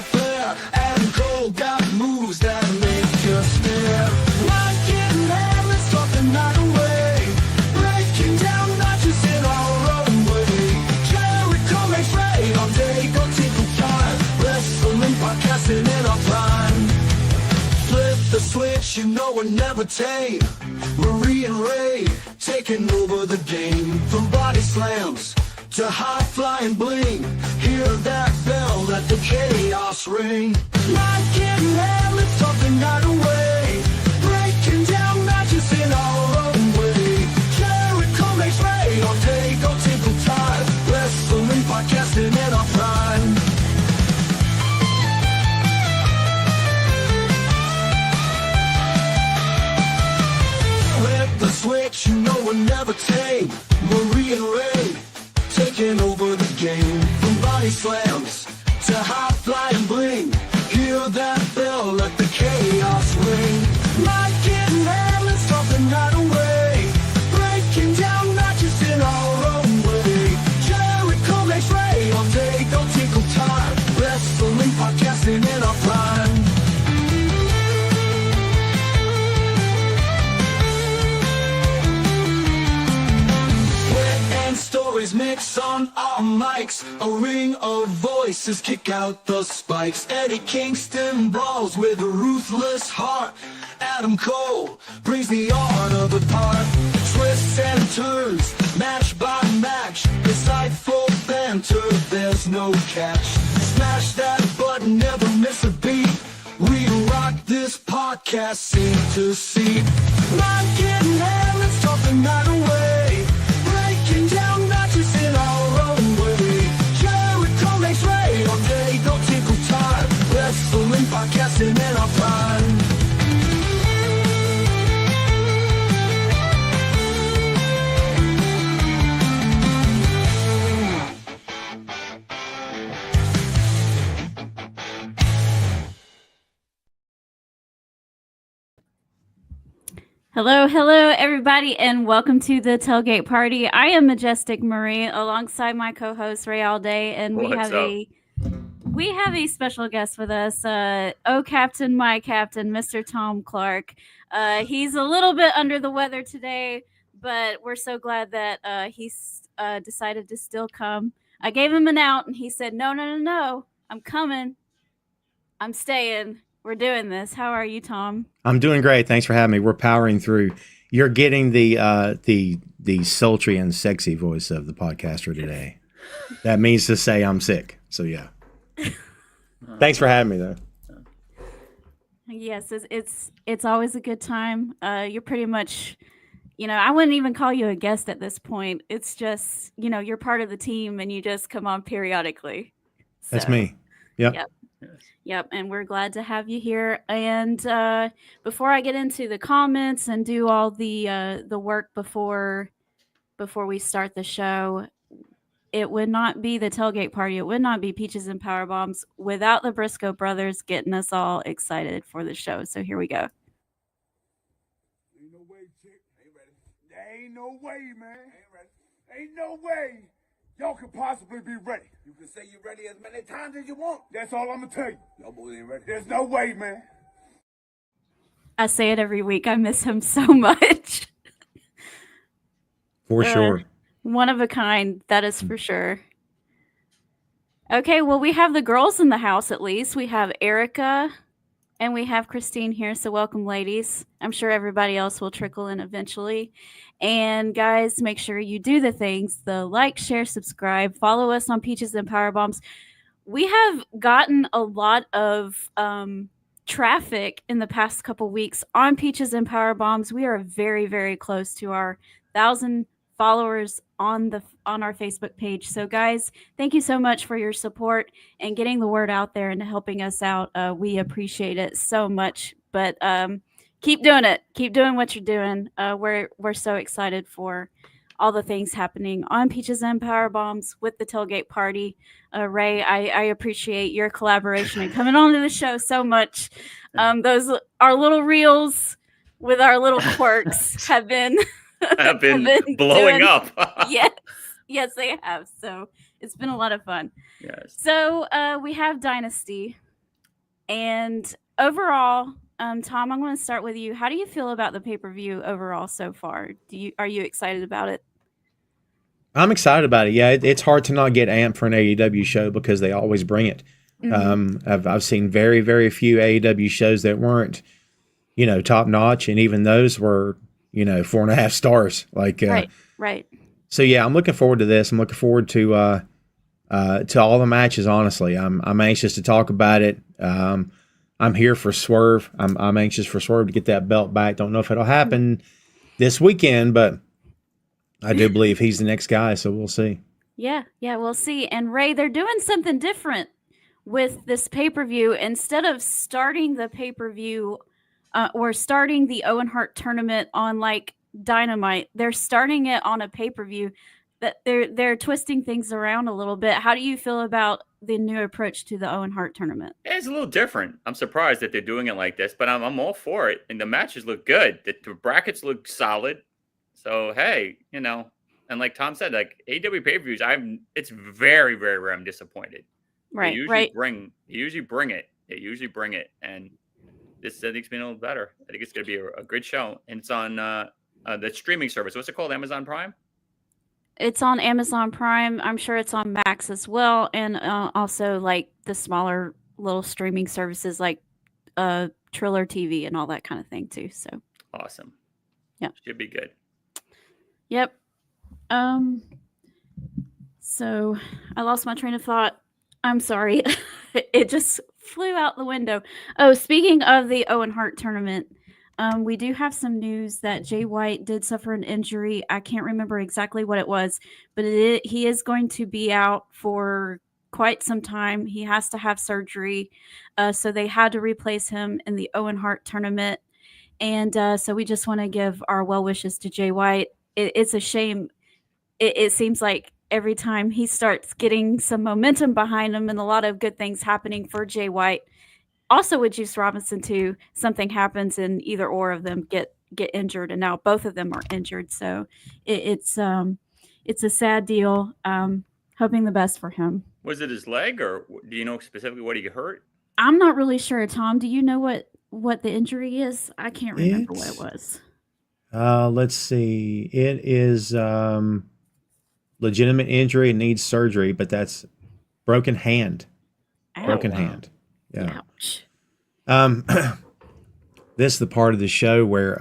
flair. Adam Cole got moves that make you stare. Not getting mad, let's talk the night away. Breaking down matches in our own way. Jericho makes rain on day, go tinkle time. Wrestling podcasting in our prime. Flip the switch, you know we're never tame. Marie and Ray taking over the game. From body slams to high flying bling. Hear that bell, let the chaos ring. Not getting mad, let's talk the night away. Breaking down matches in our own way. Jericho makes rain on day, go tinkle time. Wrestling podcasting in our prime. Flip the switch, you know we're never tame. Marie and Ray taking over the game. From body slams to high flying bling. Hear that bell, let the chaos ring. Not getting mad, let's talk the night away. Breaking down matches in our own way. Jericho makes rain all day, go tinkle time. Wrestling podcasting in our prime. Stories mix on our mics. A ring of voices kick out the spikes. Eddie Kingston brawls with a ruthless heart. Adam Cole brings the art of the part. Twists and turns, match by match. Insightful banter, there's no catch. Smash that button, never miss a beat. We rock this podcast, seat to seat. Not getting mad, let's talk the night away. Breaking down matches in our own way. Jericho makes rain all day, go tinkle time. Wrestling podcasting in our prime. Hello, everybody, and welcome to the Tailgate Party. I am Majestic Marie, alongside my co-host Ray All Day, and we have a special guest with us. Oh, Captain, my Captain, Mr. Tom Clark. He's a little bit under the weather today, but we're so glad that he's decided to still come. I gave him an out, and he said, "No, I'm coming. I'm staying. We're doing this." How are you, Tom? I'm doing great. Thanks for having me. We're powering through. You're getting the sultry and sexy voice of the podcaster today. That means to say I'm sick. So yeah. Thanks for having me, though. Yes, it's always a good time. You're pretty much, I wouldn't even call you a guest at this point. It's just, you're part of the team and you just come on periodically. So, that's me. Yep. Yep, and we're glad to have you here. And before I get into the comments and do all the work before we start the show, it would not be the Tailgate Party. It would not be Peaches and Power Bombs without the Briscoe brothers getting us all excited for the show. So here we go. Ain't no way, chick. Ain't ready. There ain't no way, man. Ain't ready. Ain't no way y'all could possibly be ready. You can say you're ready as many times as you want. That's all I'm gonna tell you. Y'all boys ain't ready. There's no way, man. I say it every week. I miss him so much. For sure. One of a kind, that is for sure. Okay, well, we have the girls in the house at least. We have Erica and we have Christine here, so welcome, ladies. I'm sure everybody else will trickle in eventually. And guys, make sure you do the things, the like, share, subscribe, follow us on Peaches and Power Bombs. We have gotten a lot of traffic in the past couple weeks on Peaches and Power Bombs. We are very, very close to our 1,000 followers on our Facebook page. So guys, thank you so much for your support and getting the word out there and helping us out. We appreciate it so much. But keep doing it. Keep doing what you're doing. We're so excited for all the things happening on Peaches and Power Bombs with the Tailgate Party. Ray, I appreciate your collaboration and coming on to the show so much. Those our little reels with our little quirks have been blowing up. Yes, they have. So it's been a lot of fun. Yes. So we have Dynasty And overall, Tom, I'm going to start with you. How do you feel about the pay-per-view overall so far? Are you excited about it? I'm excited about it. Yeah, it's hard to not get amped for an AEW show because they always bring it. I've seen very, very few AEW shows that weren't, top notch, and even those were, 4.5 stars. Right. So yeah, I'm looking forward to this. I'm looking forward to all the matches. Honestly, I'm anxious to talk about it. I'm here for Swerve. I'm anxious for Swerve to get that belt back. Don't know if it'll happen this weekend, but I do believe he's the next guy. So we'll see. Yeah, we'll see. And Ray, they're doing something different with this pay-per-view. Instead of starting the pay-per-view or starting the Owen Hart tournament on like Dynamite, they're starting it on a pay-per-view. That they're twisting things around a little bit. How do you feel about the new approach to the Owen Hart tournament? It's a little different. I'm surprised that they're doing it like this, but I'm all for it. And the matches look good. The brackets look solid. So hey, and like Tom said, like AEW pay-per-views, it's very, very rare I'm disappointed. Right, They usually bring it, and this I think's been a little better. I think it's going to be a good show, and it's on the streaming service. What's it called? Amazon Prime. It's on Amazon Prime. I'm sure it's on Max as well, and also like the smaller little streaming services like Triller TV and all that kind of thing too. So awesome. Yeah, should be good. Yep. So I lost my train of thought. I'm sorry. It just flew out the window. Oh, speaking of the Owen Hart tournament, we do have some news that Jay White did suffer an injury. I can't remember exactly what it was, but he is going to be out for quite some time. He has to have surgery. So they had to replace him in the Owen Hart tournament. And so we just want to give our well wishes to Jay White. It's a shame. It seems like every time he starts getting some momentum behind him and a lot of good things happening for Jay White, also with Juice Robinson too, something happens and either or of them get injured, and now both of them are injured. So it's a sad deal. Hoping the best for him. Was it his leg, or do you know specifically what he hurt? I'm not really sure. Tom, do you know what the injury is? I can't remember what it was. Let's see. It is legitimate injury and needs surgery, but that's broken hand. Broken hand. Yeah. Ouch. This is the part of the show where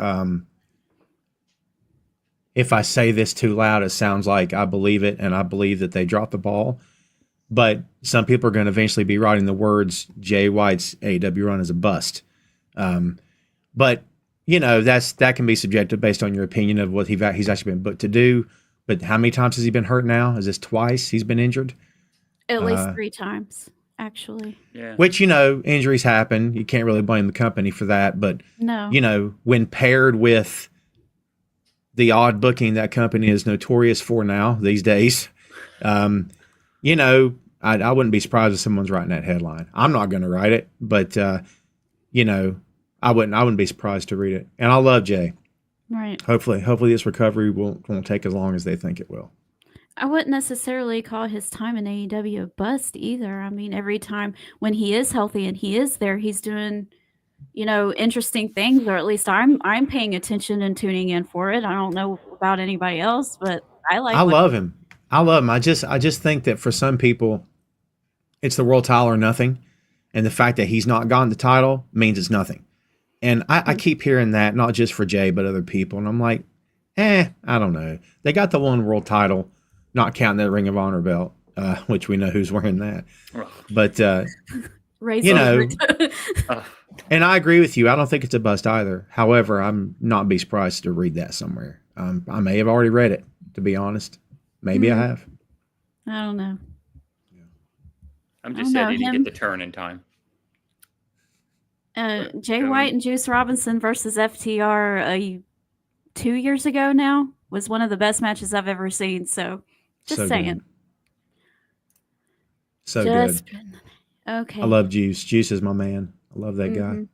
if I say this too loud, it sounds like I believe it, and I believe that they dropped the ball. But some people are going to eventually be writing the words Jay White's AEW run is a bust. But that can be subjective based on your opinion of what he's actually been booked to do. But how many times has he been hurt now? Is this twice he's been injured? At least 3 times, actually. Yeah. Which, injuries happen. You can't really blame the company for that. But, no. When paired with the odd booking that company is notorious for now these days, I wouldn't be surprised if someone's writing that headline. I'm not going to write it, but, I wouldn't be surprised to read it. And I love Jay. Right. Hopefully this recovery won't take as long as they think it will. I wouldn't necessarily call his time in AEW a bust either. I mean, every time when he is healthy and he is there, he's doing, interesting things, or at least I'm paying attention and tuning in for it. I don't know about anybody else, but I love him. I love him. I just think that for some people, it's the world title or nothing. And the fact that he's not gotten the title means it's nothing. And I keep hearing that, not just for Jay, but other people. And I'm like, I don't know. They got the one world title, not counting that Ring of Honor belt, which we know who's wearing that. But, and I agree with you. I don't think it's a bust either. However, I'm not be surprised to read that somewhere. I may have already read it, to be honest. Maybe I have. I don't know. I'm just sad he didn't get the turn in time. Jay White and Juice Robinson versus FTR 2 years ago now was one of the best matches I've ever seen. So just saying. Good. So good. Okay. I love Juice. Juice is my man. I love that guy.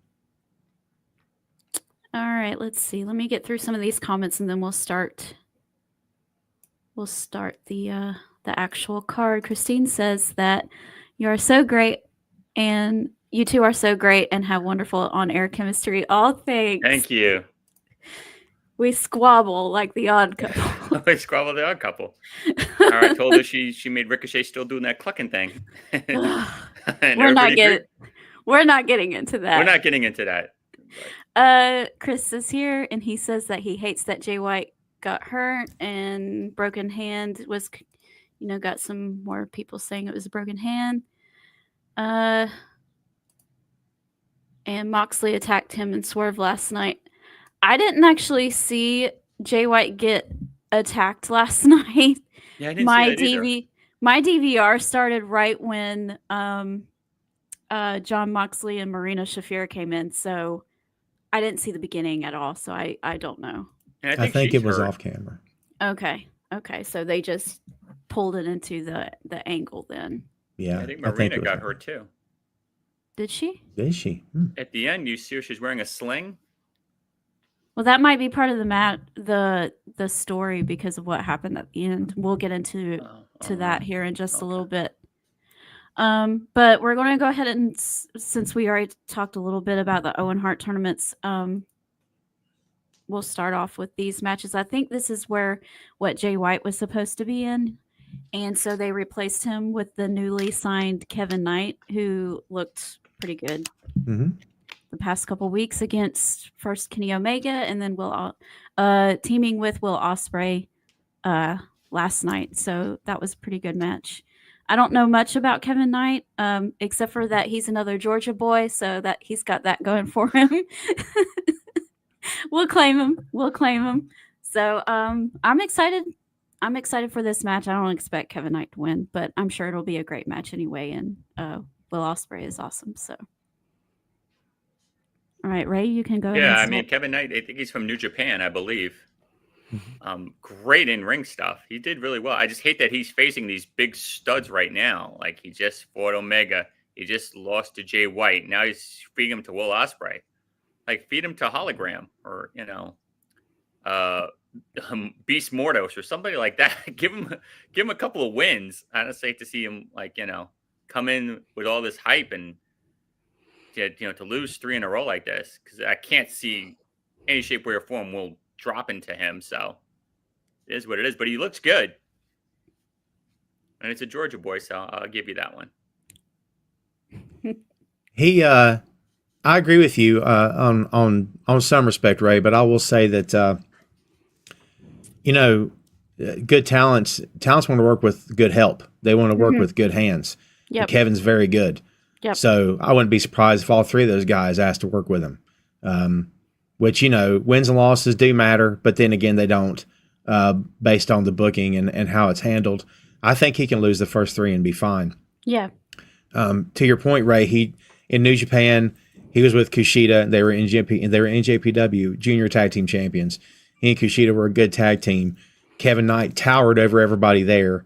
All right, let's see. Let me get through some of these comments and then we'll start the actual card. Christine says that you are so great and You two are so great and have wonderful on-air chemistry. Oh, thanks. Thank you. We squabble like the odd couple. We squabbled the odd couple. All right, I told her she made Ricochet still doing that clucking thing. And We're not everybody getting. agreed. We're not getting into that. We're not getting into that. Chris is here, and he says that he hates that Jay White got hurt and broken hand was, got some more people saying it was a broken hand. And Moxley attacked him and Swerve last night. I didn't actually see Jay White get attacked last night. Yeah, I didn't see that either. My DVR started right when John Moxley and Marina Shafir came in, so I didn't see the beginning at all, so I don't know. And I think she's it was hurt. off camera. Okay, so they just pulled it into the angle then. Yeah, I think Marina it was got off. hurt too. Did she? Did she? At the end, you see her, she's wearing a sling. Well, that might be part of the story because of what happened at the end. We'll get into that here in just a little bit. But we're going to go ahead and, since we already talked a little bit about the Owen Hart tournaments, we'll start off with these matches. I think this is what Jay White was supposed to be in. And so they replaced him with the newly signed Kevin Knight, who looked pretty good the past couple weeks against first Kenny Omega and then teaming with Will Ospreay last night. So that was a pretty good match. I don't know much about Kevin Knight, except for that he's another Georgia boy, so that he's got that going for him. We'll claim him. So I'm excited. I'm excited for this match. I don't expect Kevin Knight to win, but I'm sure it'll be a great match anyway. And Will Ospreay is awesome. So, all right, Ray, you can go. Yeah, I mean Kevin Knight. I think he's from New Japan, I believe. Great in ring stuff. He did really well. I just hate that he's facing these big studs right now. Like he just fought Omega. He just lost to Jay White. Now he's feeding him to Will Ospreay. Like feed him to Hologram or Beast Mordos or somebody like that. give him a couple of wins. I just hate to see him come in with all this hype and to lose 3 in a row like this, because I can't see any shape, way, or form will drop into him. So it is what it is. But he looks good, and it's a Georgia boy, so I'll give you that one. I agree with you on some respect, Ray, but I will say that good talents want to work with good help. They want to work with good hands. Yep. And Kevin's very good. Yep. So I wouldn't be surprised if all 3 of those guys asked to work with him. Which, wins and losses do matter, but then again, they don't, based on the booking and how it's handled. I think he can lose the first 3 and be fine. Yeah. To your point, Ray, in New Japan, he was with Kushida. They were NJPW Junior Tag Team Champions. He and Kushida were a good tag team. Kevin Knight towered over everybody there.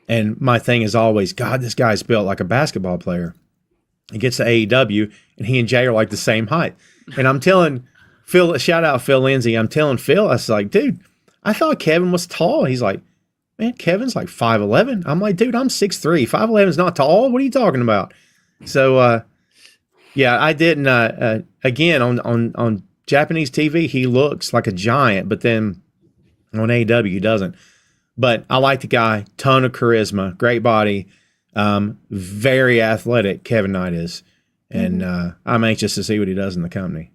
And my thing is always, God, this guy's built like a basketball player. He gets to AEW, and he and Jay are like the same height. And I'm telling Phil, shout out Phil Lindsay. I'm telling Phil, I was like, dude, I thought Kevin was tall. He's like, man, Kevin's like 5'11". I'm like, dude, I'm 6'3". 5'11" is not tall. What are you talking about? So, yeah, I didn't. Again, on Japanese TV, he looks like a giant, but then on AEW, he doesn't. But I like the guy. Ton of charisma, great body, very athletic. Kevin Knight is, and I'm anxious to see what he does in the company.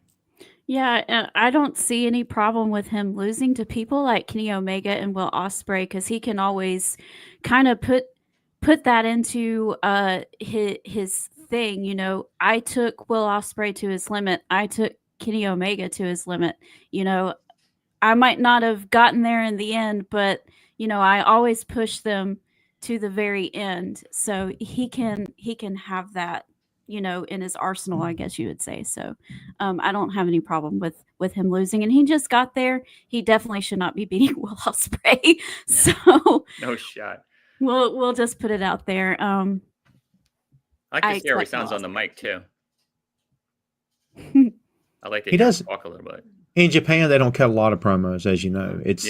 Yeah, I don't see any problem with him losing to people like Kenny Omega and Will Ospreay, because he can always kind of put that into his thing. I took Will Ospreay to his limit. I took Kenny Omega to his limit. I might not have gotten there in the end, but I always push them to the very end. So he can have that, in his arsenal, I guess you would say. So I don't have any problem with him losing. And he just got there. He definitely should not be beating Will Ospreay. So No shot. We'll just put it out there. I like to see how he expect sounds Will on the mic too. I like to He hear him does. talk a little bit. In Japan, they don't cut a lot of promos, as you know. It's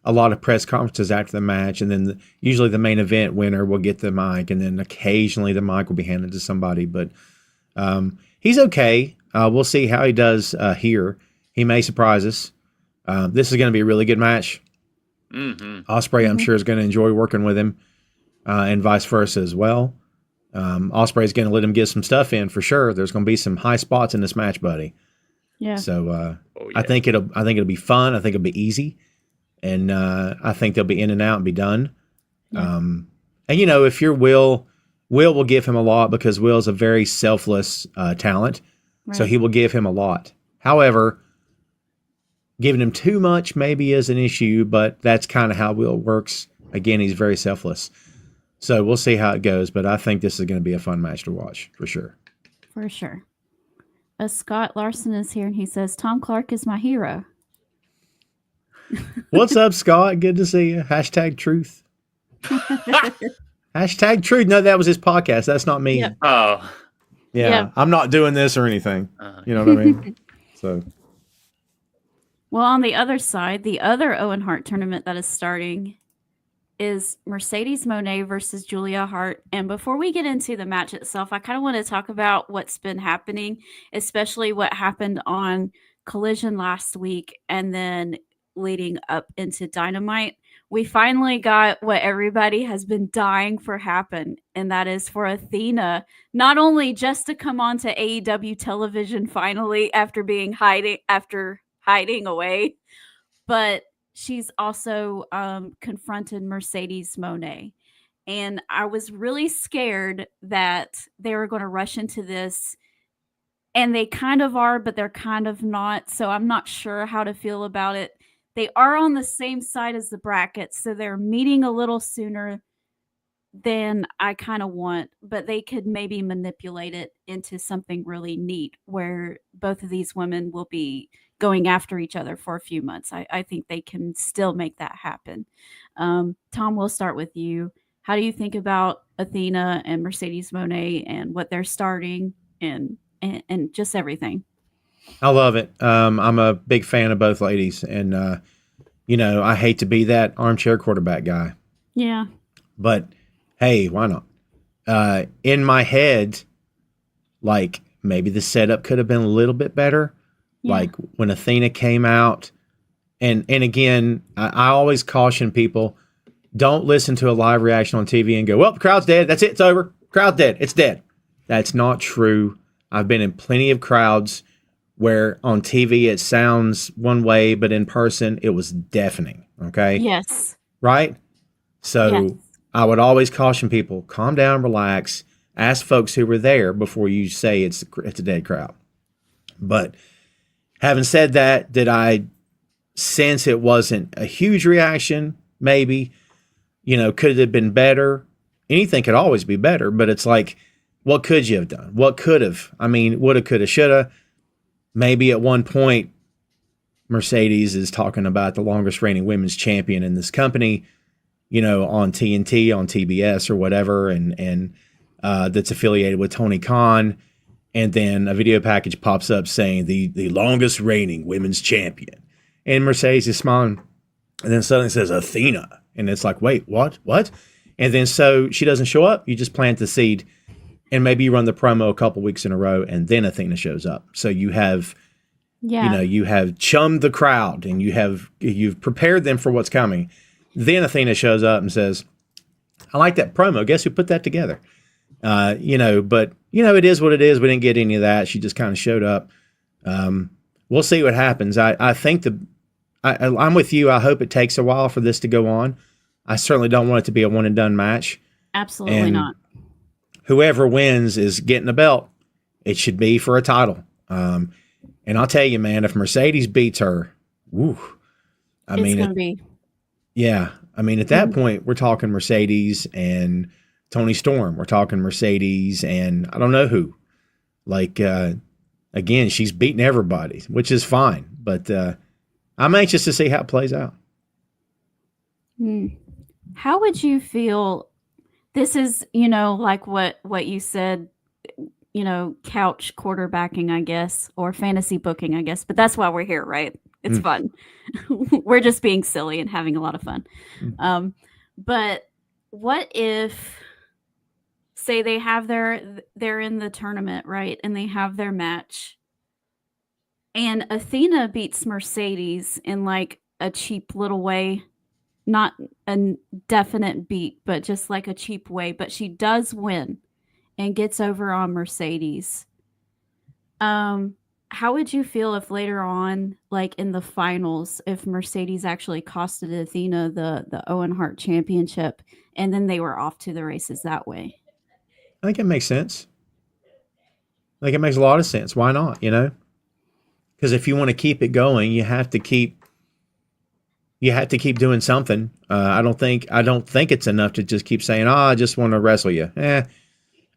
a lot of press conferences after the match, and then usually the main event winner will get the mic, and then occasionally the mic will be handed to somebody. But He's okay. We'll see how he does here. He may surprise us. This is going to be a really good match. Ospreay, I'm sure, is going to enjoy working with him, and vice versa as well. Ospreay is going to let him get some stuff in for sure. There's going to be some high spots in this match, buddy. Yeah. So I think it'll be fun. I think it'll be easy, and I think they'll be in and out and be done. Yeah. And if you're Will will give him a lot because Will's a very selfless talent, so he will give him a lot. However, giving him too much maybe is an issue, but that's kind of how Will works. Again, he's very selfless. So we'll see how it goes, but I think this is going to be a fun match to watch for sure. For sure. Scott Larson is here and he says, Tom Clark is my hero. What's up, Scott? Good to see you. Hashtag truth. Hashtag truth. No, that was his podcast. That's not me. Yep. Oh, Yeah. I'm not doing this or anything. You know what I mean? So. Well, on the other side, the other Owen Hart tournament that is starting is Mercedes Moné versus Julia Hart. And before we get into the match itself, I kind of want to talk about what's been happening, especially what happened on Collision last week and then leading up into Dynamite. We finally got what everybody has been dying for happen, and that is for Athena not only just to come on to AEW television finally after hiding away, but she's also confronted Mercedes Moné. And I was really scared that they were going to rush into this. And they kind of are, but they're kind of not. So I'm not sure how to feel about it. They are on the same side as the brackets. So they're meeting a little sooner than I kind of want. But they could maybe manipulate it into something really neat where both of these women will be going after each other for a few months. I think they can still make that happen. Tom, we'll start with you. How do you think about Athena and Mercedes Moné and what they're starting and just everything? I love it. I'm a big fan of both ladies. And, I hate to be that armchair quarterback guy. Yeah. But, hey, why not? In my head, like, maybe the setup could have been a little bit better. Yeah. Like when Athena came out, and again, I always caution people, don't listen to a live reaction on TV and go, well, the crowd's dead. That's it. It's over. Crowd's dead. It's dead. That's not true. I've been in plenty of crowds where on TV it sounds one way, but in person it was deafening. Okay. Yes. Right. So yes. I would always caution people, calm down, relax, ask folks who were there before you say it's a dead crowd. But having said that, did I sense it wasn't a huge reaction? Maybe. Could it have been better? Anything could always be better, but it's like, what could you have done? What could have? I mean, woulda, coulda, shoulda. Maybe at one point, Mercedes is talking about the longest reigning women's champion in this company, on TNT, on TBS or whatever, and that's affiliated with Tony Khan. And then a video package pops up saying the longest reigning women's champion. And Mercedes is smiling. And then suddenly says Athena. And it's like, wait, what? And then so she doesn't show up. You just plant the seed. And maybe you run the promo a couple weeks in a row. And then Athena shows up. So you have, you have chummed the crowd. And you've prepared them for what's coming. Then Athena shows up and says, I like that promo. Guess who put that together? But it is what it is. We didn't get any of that. She just kind of showed up. We'll see what happens. I think I'm with you. I hope it takes a while for this to go on. I certainly don't want it to be a one and done match. Absolutely not. Whoever wins is getting a belt. It should be for a title. And I'll tell you, man, if Mercedes beats her, woo, it's going to be. Yeah. I mean, at that point, we're talking Mercedes and Tony Storm. We're talking Mercedes and I don't know who. Like, again, she's beating everybody, which is fine. But I'm anxious to see how it plays out. How would you feel? This is, like what you said, couch quarterbacking, I guess, or fantasy booking, I guess. But that's why we're here, right? It's fun. We're just being silly and having a lot of fun. But what if say they're in the tournament, right? And they have their match. And Athena beats Mercedes in like a cheap little way. Not a definite beat, but just like a cheap way. But she does win and gets over on Mercedes. How would you feel if later on, like in the finals, if Mercedes actually costed Athena the Owen Hart Championship, and then they were off to the races that way? I think it makes sense. I think it makes a lot of sense. Why not? You know, because if you want to keep it going, you have to keep doing something. I don't think it's enough to just keep saying, "Oh, I just want to wrestle you."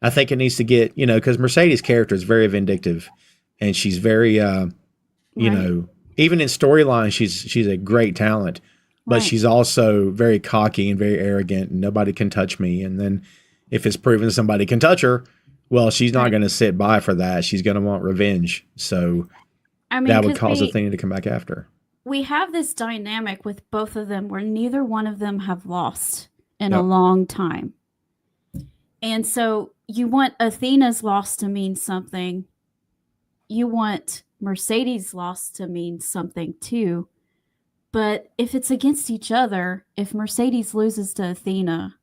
I think it needs to get, you know, because Mercedes' character is very vindictive, and she's very, you know, even in storyline, she's a great talent, but she's also very cocky and very arrogant, and nobody can touch me. And then if it's proven somebody can touch her, well, she's not going to sit by for that. She's going to want revenge. So that would cause Athena to come back after her. We have this dynamic with both of them where neither one of them have lost in a long time. And so you want Athena's loss to mean something. You want Mercedes' loss to mean something too. But if it's against each other, if Mercedes loses to Athena,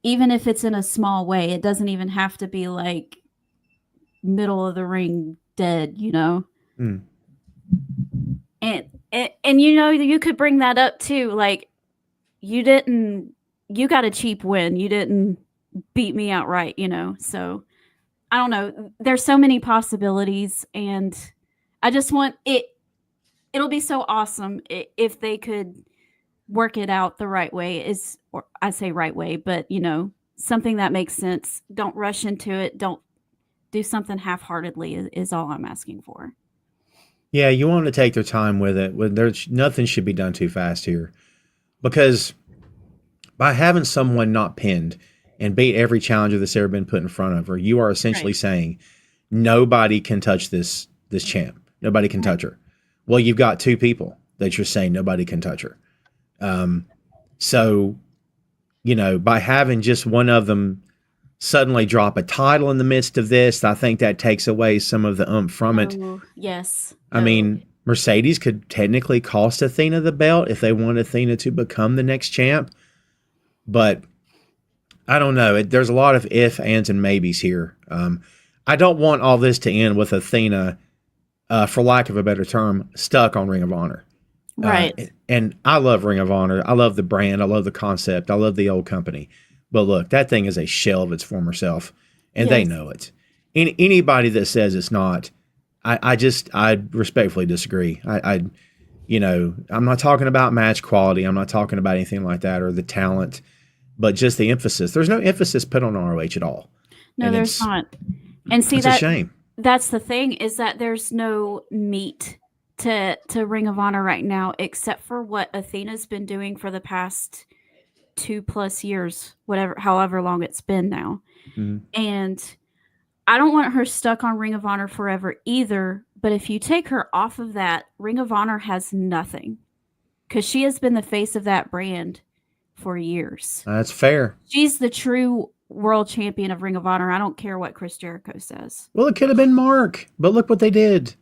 even if it's in a small way, it doesn't even have to be like middle of the ring dead, you know? Mm. And you know, you could bring that up too. Like, you got a cheap win. You didn't beat me outright, you know? So I don't know. There's so many possibilities, and I just want it'll be so awesome if they could work it out the right way, or I say right way, but you know, something that makes sense. Don't rush into it. Don't do something half-heartedly is all I'm asking for. Yeah, you want to take their time with it. There's nothing should be done too fast here, because by having someone not pinned and beat every challenger that's ever been put in front of her, you are essentially saying nobody can touch this champ. Nobody can touch her. Well, you've got two people that you're saying nobody can touch her. So, you know, by having just one of them suddenly drop a title in the midst of this, I think that takes away some of the oomph from it. Yes. I mean, Mercedes could technically cost Athena the belt if they want Athena to become the next champ. But I don't know. There's a lot of ifs, ands, and maybes here. I don't want all this to end with Athena, for lack of a better term, stuck on Ring of Honor. Right. And I love Ring of Honor. I love the brand. I love the concept. I love the old company. But look, that thing is a shell of its former self, and they know it. Anybody that says it's not, I respectfully disagree. You know, I'm not talking about match quality. I'm not talking about anything like that or the talent, but just the emphasis. There's no emphasis put on ROH at all. No, there's not. And see, that's a shame. That's the thing, is that there's no meat to Ring of Honor right now, except for what Athena's been doing for the past 2+ years, however long it's been now. Mm-hmm. And I don't want her stuck on Ring of Honor forever either. But if you take her off of that, Ring of Honor has nothing, because she has been the face of that brand for years. That's fair. She's the true world champion of Ring of Honor. I don't care what Chris Jericho says. Well, it could have been Mark, but look what they did.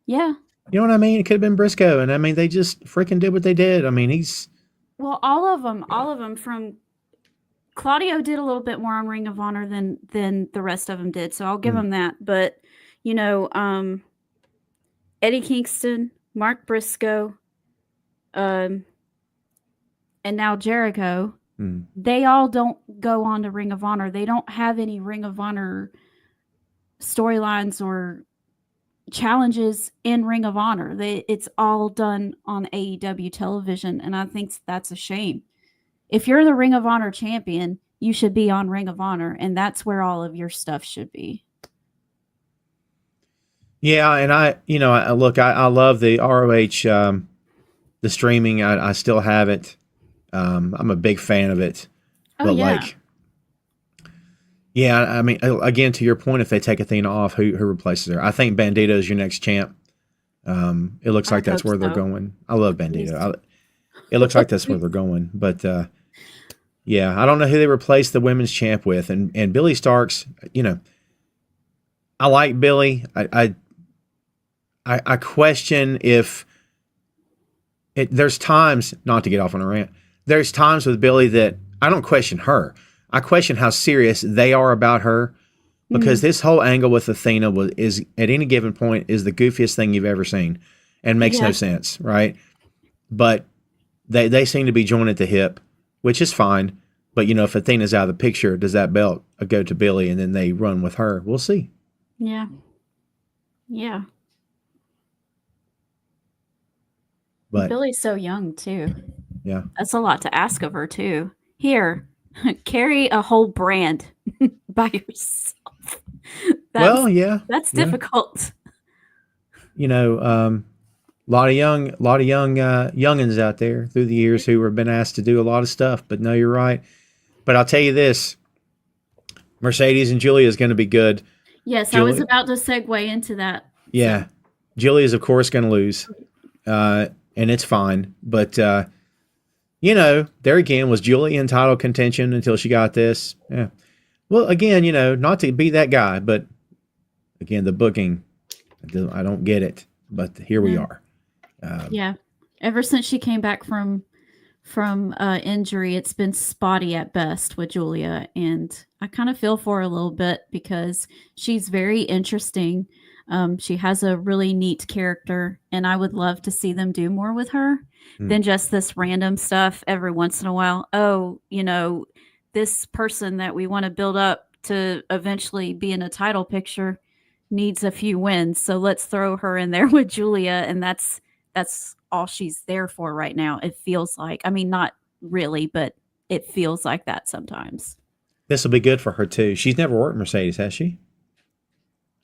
Yeah. You know what I mean? It could have been Briscoe, and I mean, they just freaking did what they did. I mean, well, all of them from Claudio did a little bit more on Ring of Honor than the rest of them did, so I'll give him that. But, you know, Eddie Kingston, Mark Briscoe, and now Jericho, they all don't go on to Ring of Honor. They don't have any Ring of Honor storylines or challenges in Ring of Honor. It's all done on AEW television, and I think that's a shame. If you're the Ring of Honor champion, you should be on Ring of Honor, and that's where all of your stuff should be. Yeah, and I love the ROH, the streaming. I still have it. I'm a big fan of it. But I mean, again, to your point, if they take Athena off, who replaces her? I think Bandito is your next champ. It looks like that's where they're going. I love Bandito. It looks like that's where they're going. But Yeah, I don't know who they replaced the women's champ with, and Billy Starks. I like Billy. I question if there's times, not to get off on a rant. There's times with Billy that I don't question her. I question how serious they are about her, because this whole angle with Athena is at any given point is the goofiest thing you've ever seen, and makes no sense, right? But they seem to be joined at the hip, which is fine. But if Athena's out of the picture, does that belt go to Billy and then they run with her? We'll see. Yeah. Yeah. But Billy's so young too. yeah, That's a lot to ask of her too. Here, carry a whole brand by yourself. well, yeah, That's yeah. difficult. Lot of youngins out there through the years who have been asked to do a lot of stuff. But no, you're right. But I'll tell you this: Mercedes and Julia is going to be good. Yes, I was about to segue into that. Yeah, Julia is of course going to lose, and it's fine. But there again, was Julia in title contention until she got this? Yeah. Well, again, not to be that guy, but again, the booking, I don't get it. But here we are. Yeah, ever since she came back from injury, it's been spotty at best with Julia, and I kind of feel for her a little bit because she's very interesting. She has a really neat character, and I would love to see them do more with her than just this random stuff every once in a while. Oh, this person that we want to build up to eventually be in a title picture needs a few wins, so let's throw her in there with Julia, and that's all she's there for right now. It feels like, I mean, not really, but it feels like that sometimes. This will be good for her too. She's never worked Mercedes, has she?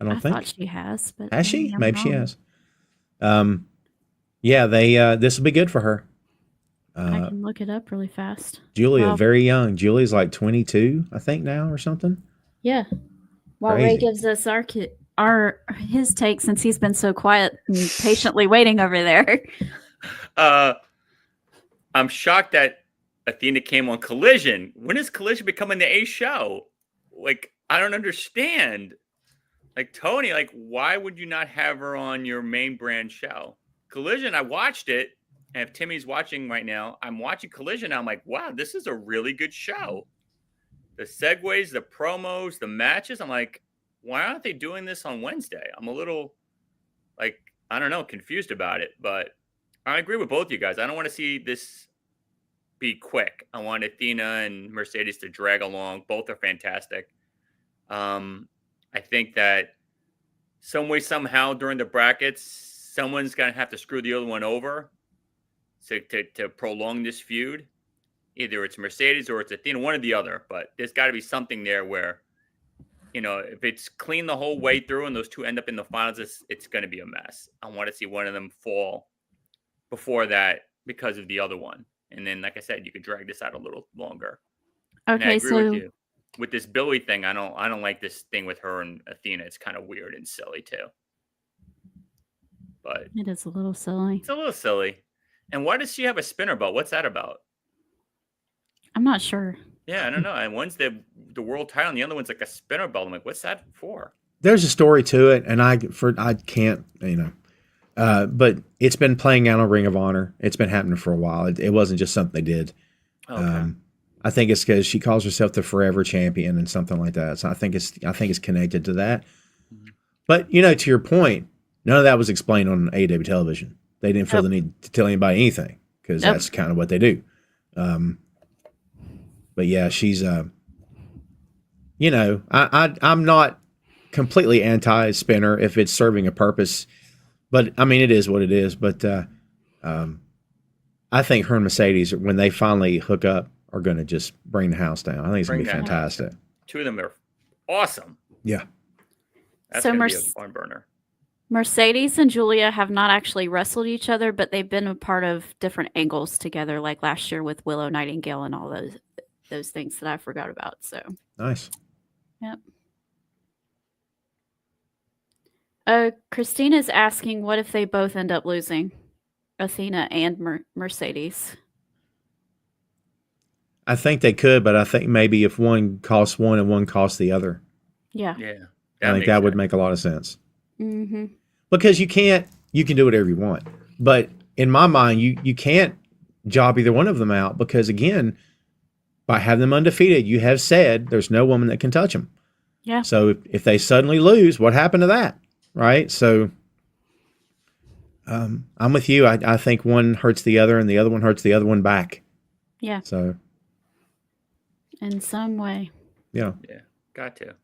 I thought she has, but has she? Maybe she has. Yeah, this will be good for her. I can look it up really fast. Julia, very young. Julia's like 22, I think now, or something. Yeah. While Ray gives us his take, since he's been so quiet and patiently waiting over there. I'm shocked that Athena came on Collision. When is Collision becoming the A show? Like, I don't understand. Like, Tony, why would you not have her on your main brand show? Collision, I watched it, and if Timmy's watching right now, I'm watching Collision. I'm like, wow, this is a really good show. The segues, the promos, the matches. I'm like, why aren't they doing this on Wednesday? I'm a little, I don't know, confused about it. But I agree with both you guys. I don't want to see this be quick. I want Athena and Mercedes to drag along. Both are fantastic. I think that some way, somehow, during the brackets, someone's going to have to screw the other one over to prolong this feud. Either it's Mercedes or it's Athena, one or the other. But there's got to be something there where, if it's clean the whole way through and those two end up in the finals, it's going to be a mess. I want to see one of them fall before that because of the other one. And then, like I said, you could drag this out a little longer. Okay, and I agree with you. With this Billy thing, I don't like this thing with her and Athena. It's kind of weird and silly too. But it is a little silly. It's a little silly. And why does she have a spinner belt? What's that about? I'm not sure. Yeah, I don't know. And one's the world title, and the other one's like a spinner belt. I'm like, what's that for? There's a story to it, and I can't, but it's been playing out on Ring of Honor. It's been happening for a while. It wasn't just something they did. Okay. I think it's because she calls herself the Forever Champion and something like that. So I think it's connected to that. Mm-hmm. But to your point, none of that was explained on AEW television. They didn't feel the need to tell anybody anything because that's kind of what they do. But yeah, she's I'm not completely anti-spinner if it's serving a purpose, but I mean it is what it is. But I think her and Mercedes, when they finally hook up, are going to just bring the house down. I think it's going to be fantastic. Two of them are awesome. Yeah. That's going to be a fun burner. Mercedes and Julia have not actually wrestled each other, but they've been a part of different angles together, like last year with Willow Nightingale and all those things that I forgot about. So nice. Yep. Christina's asking, what if they both end up losing, Athena and Mercedes? I think they could, but I think maybe if one costs one and one costs the other, Yeah. Yeah. I think makes that would sense. make a lot of sense. Mm-hmm. Because you can do whatever you want. But in my mind, you can't job either one of them out because, again, by having them undefeated, you have said there's no woman that can touch them. Yeah. So if they suddenly lose, what happened to that? Right? So I'm with you. I think one hurts the other and the other one hurts the other one back. Yeah. So, In some way. yeah. Yeah. Got to.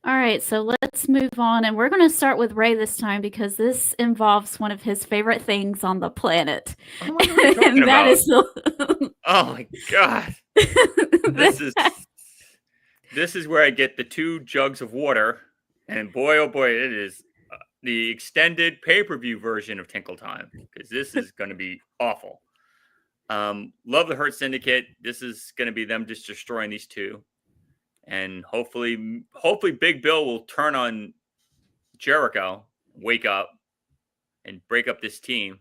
All right, so let's move on. And we're going to start with Ray this time because this involves one of his favorite things on the planet. Oh, what are you talking And that about? is the. Oh my god. This is where I get the 2 jugs of water, and boy, oh boy, it is the extended pay-per-view version of Tinkle Time because this is going to be awful. Love the Hurt Syndicate. This is going to be them just destroying these 2, and hopefully, Big Bill will turn on Jericho, wake up, and break up this team.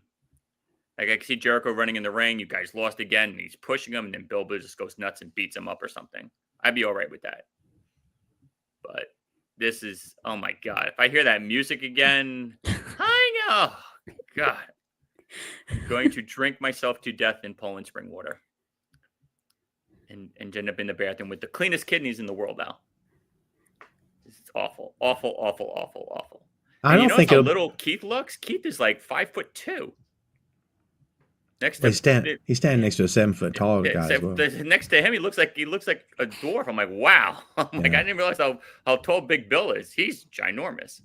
Like I can see Jericho running in the ring. You guys lost again, and he's pushing him, and then Bill just goes nuts and beats him up or something. I'd be all right with that. But this is, oh my God. If I hear that music again, I know. God. I'm going to drink myself to death in Poland spring water. And end up in the bathroom with the cleanest kidneys in the world now. This is awful. Awful, awful, awful, awful. I And don't think how it'll. little Keith looks? Keith is like 5'2". Next He's standing next to a 7-foot tall guy as well. Next to him, he looks like a dwarf. I'm like, wow. I'm like, I didn't realize how tall Big Bill is. He's ginormous.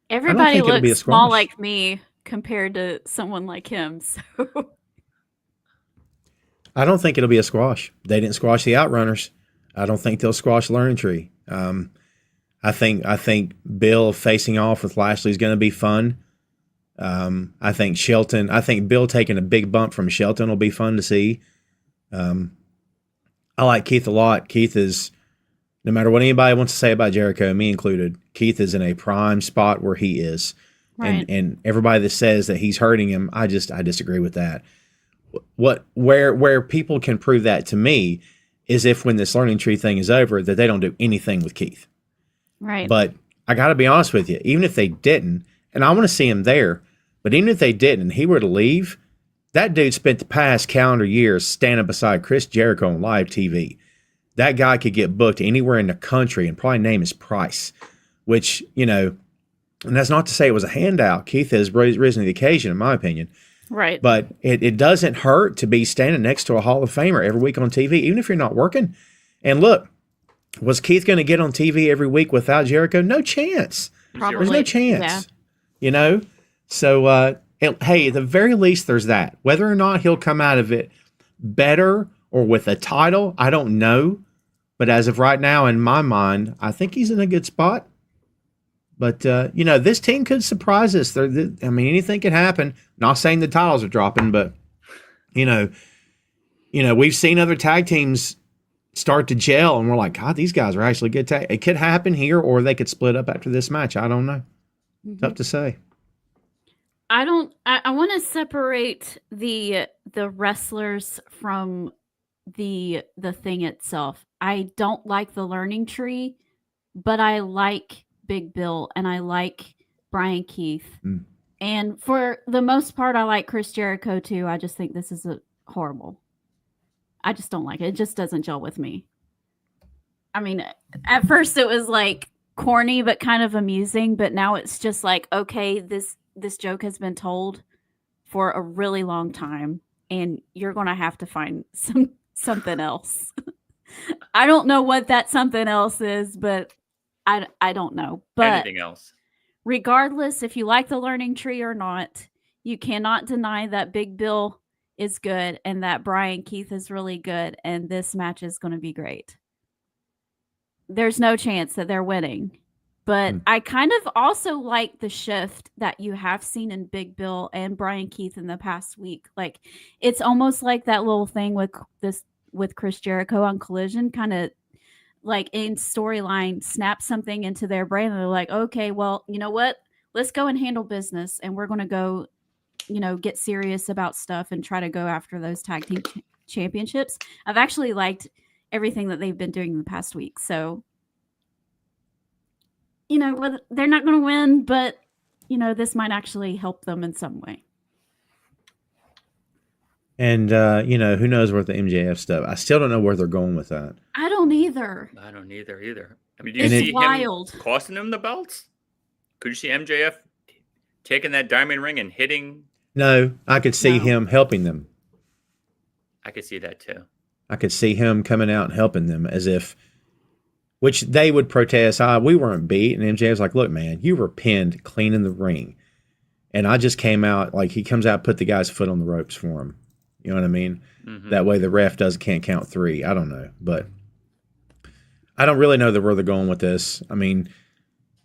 Everybody think it'll be a looks small squash. like me compared to someone like him. So I don't think it'll be a squash. They didn't squash the Outrunners. I don't think they'll squash Learning Tree. I think Bill facing off with Lashley is going to be fun. I think Bill taking a big bump from Shelton will be fun to see. I like Keith a lot. Keith is, no matter what anybody wants to say about Jericho, me included, Keith is in a prime spot where he is. Right. And everybody that says that he's hurting him, I disagree with that. Where people can prove that to me is if when this Learning Tree thing is over, that they don't do anything with Keith. right. But I got to be honest with you, even if they didn't, and I want to see him there, but even if they didn't, and he were to leave, that dude spent the past calendar years standing beside Chris Jericho on live TV. That guy could get booked anywhere in the country and probably name his price, which, and that's not to say it was a handout. Keith has risen to the occasion, in my opinion. right. But it doesn't hurt to be standing next to a Hall of Famer every week on TV, even if you're not working. And look, was Keith going to get on TV every week without Jericho? No chance. Probably. There's no chance. So, hey, at the very least, there's that. Whether or not he'll come out of it better or with a title, I don't know. But as of right now, in my mind, I think he's in a good spot. But, this team could surprise us. Anything could happen. Not saying the titles are dropping, but, we've seen other tag teams start to gel, and we're like, God, these guys are actually good tag. It could happen here, or they could split up after this match. I don't know. Tough to say. I want to separate the wrestlers from the thing itself. I don't like the Learning Tree, but I like Big Bill and I like Brian Keith. And for the most part, I like Chris Jericho too. I just think this is horrible. I just don't like it. It just doesn't gel with me. I mean, at first it was like corny but kind of amusing, but now it's just like, okay, this joke has been told for a really long time and you're going to have to find something else. I don't know what that something else is, but I don't know. But Anything else? regardless, if you like the Learning Tree or not, you cannot deny that Big Bill is good and that Brian Keith is really good, and this match is going to be great. There's no chance that they're winning. But I kind of also like the shift that you have seen in Big Bill and Brian Keith in the past week. Like, it's almost like that little thing with Chris Jericho on Collision, kind of like in storyline, snap something into their brain. And they're like, okay, well, you know what? Let's go and handle business. And we're going to go, get serious about stuff and try to go after those tag team championships. I've actually liked everything that they've been doing in the past week. So, they're not going to win, but, this might actually help them in some way. And, who knows where the MJF stuff. I still don't know where they're going with that. I don't either. I don't either. I mean, do you It's see wild. him costing him the belts? Could you see MJF taking that diamond ring and hitting? No, I could see him helping them. I could see that too. I could see him coming out and helping them as if, which they would protest. We weren't beat. And MJF's like, look, man, you were pinned clean in the ring. And I just came out, like he comes out, put the guy's foot on the ropes for him. You know what I mean? Mm-hmm. That way the ref can't count 3. I don't know. But I don't really know where they're going with this. I mean,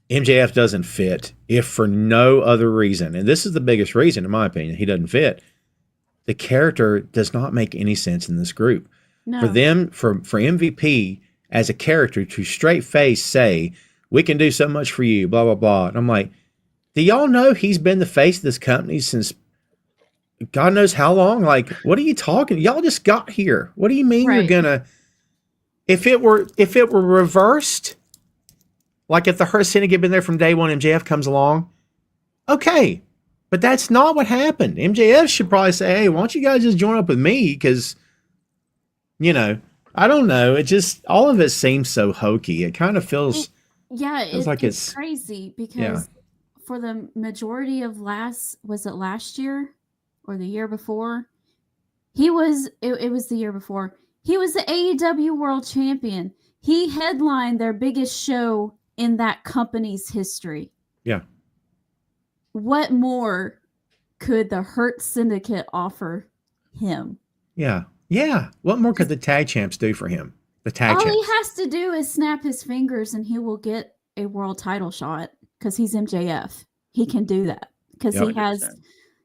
MJF doesn't fit if for no other reason. And this is the biggest reason, in my opinion, he doesn't fit. The character does not make any sense in this group. No. For them, for MVP as a character to straight face say, we can do so much for you, blah, blah, blah. And I'm like, do y'all know he's been the face of this company since God knows how long? Like, what are you talking? Y'all just got here. What do you mean you're gonna? If it were reversed, like if the Hurt Syndicate had been there from day one, MJF comes along, okay, but that's not what happened. MJF should probably say, "Hey, why don't you guys just join up with me?" Because, I don't know. It just all of it seems so hokey. It kind of feels, it's crazy because for the majority of last year? Or the year before, it was the year before. He was the AEW World Champion. He headlined their biggest show in that company's history. Yeah. What more could the Hurt Syndicate offer him? Yeah. Yeah. What more could the tag champs do for him? The tag champs. All he has to do is snap his fingers and he will get a world title shot because he's MJF. He can do that because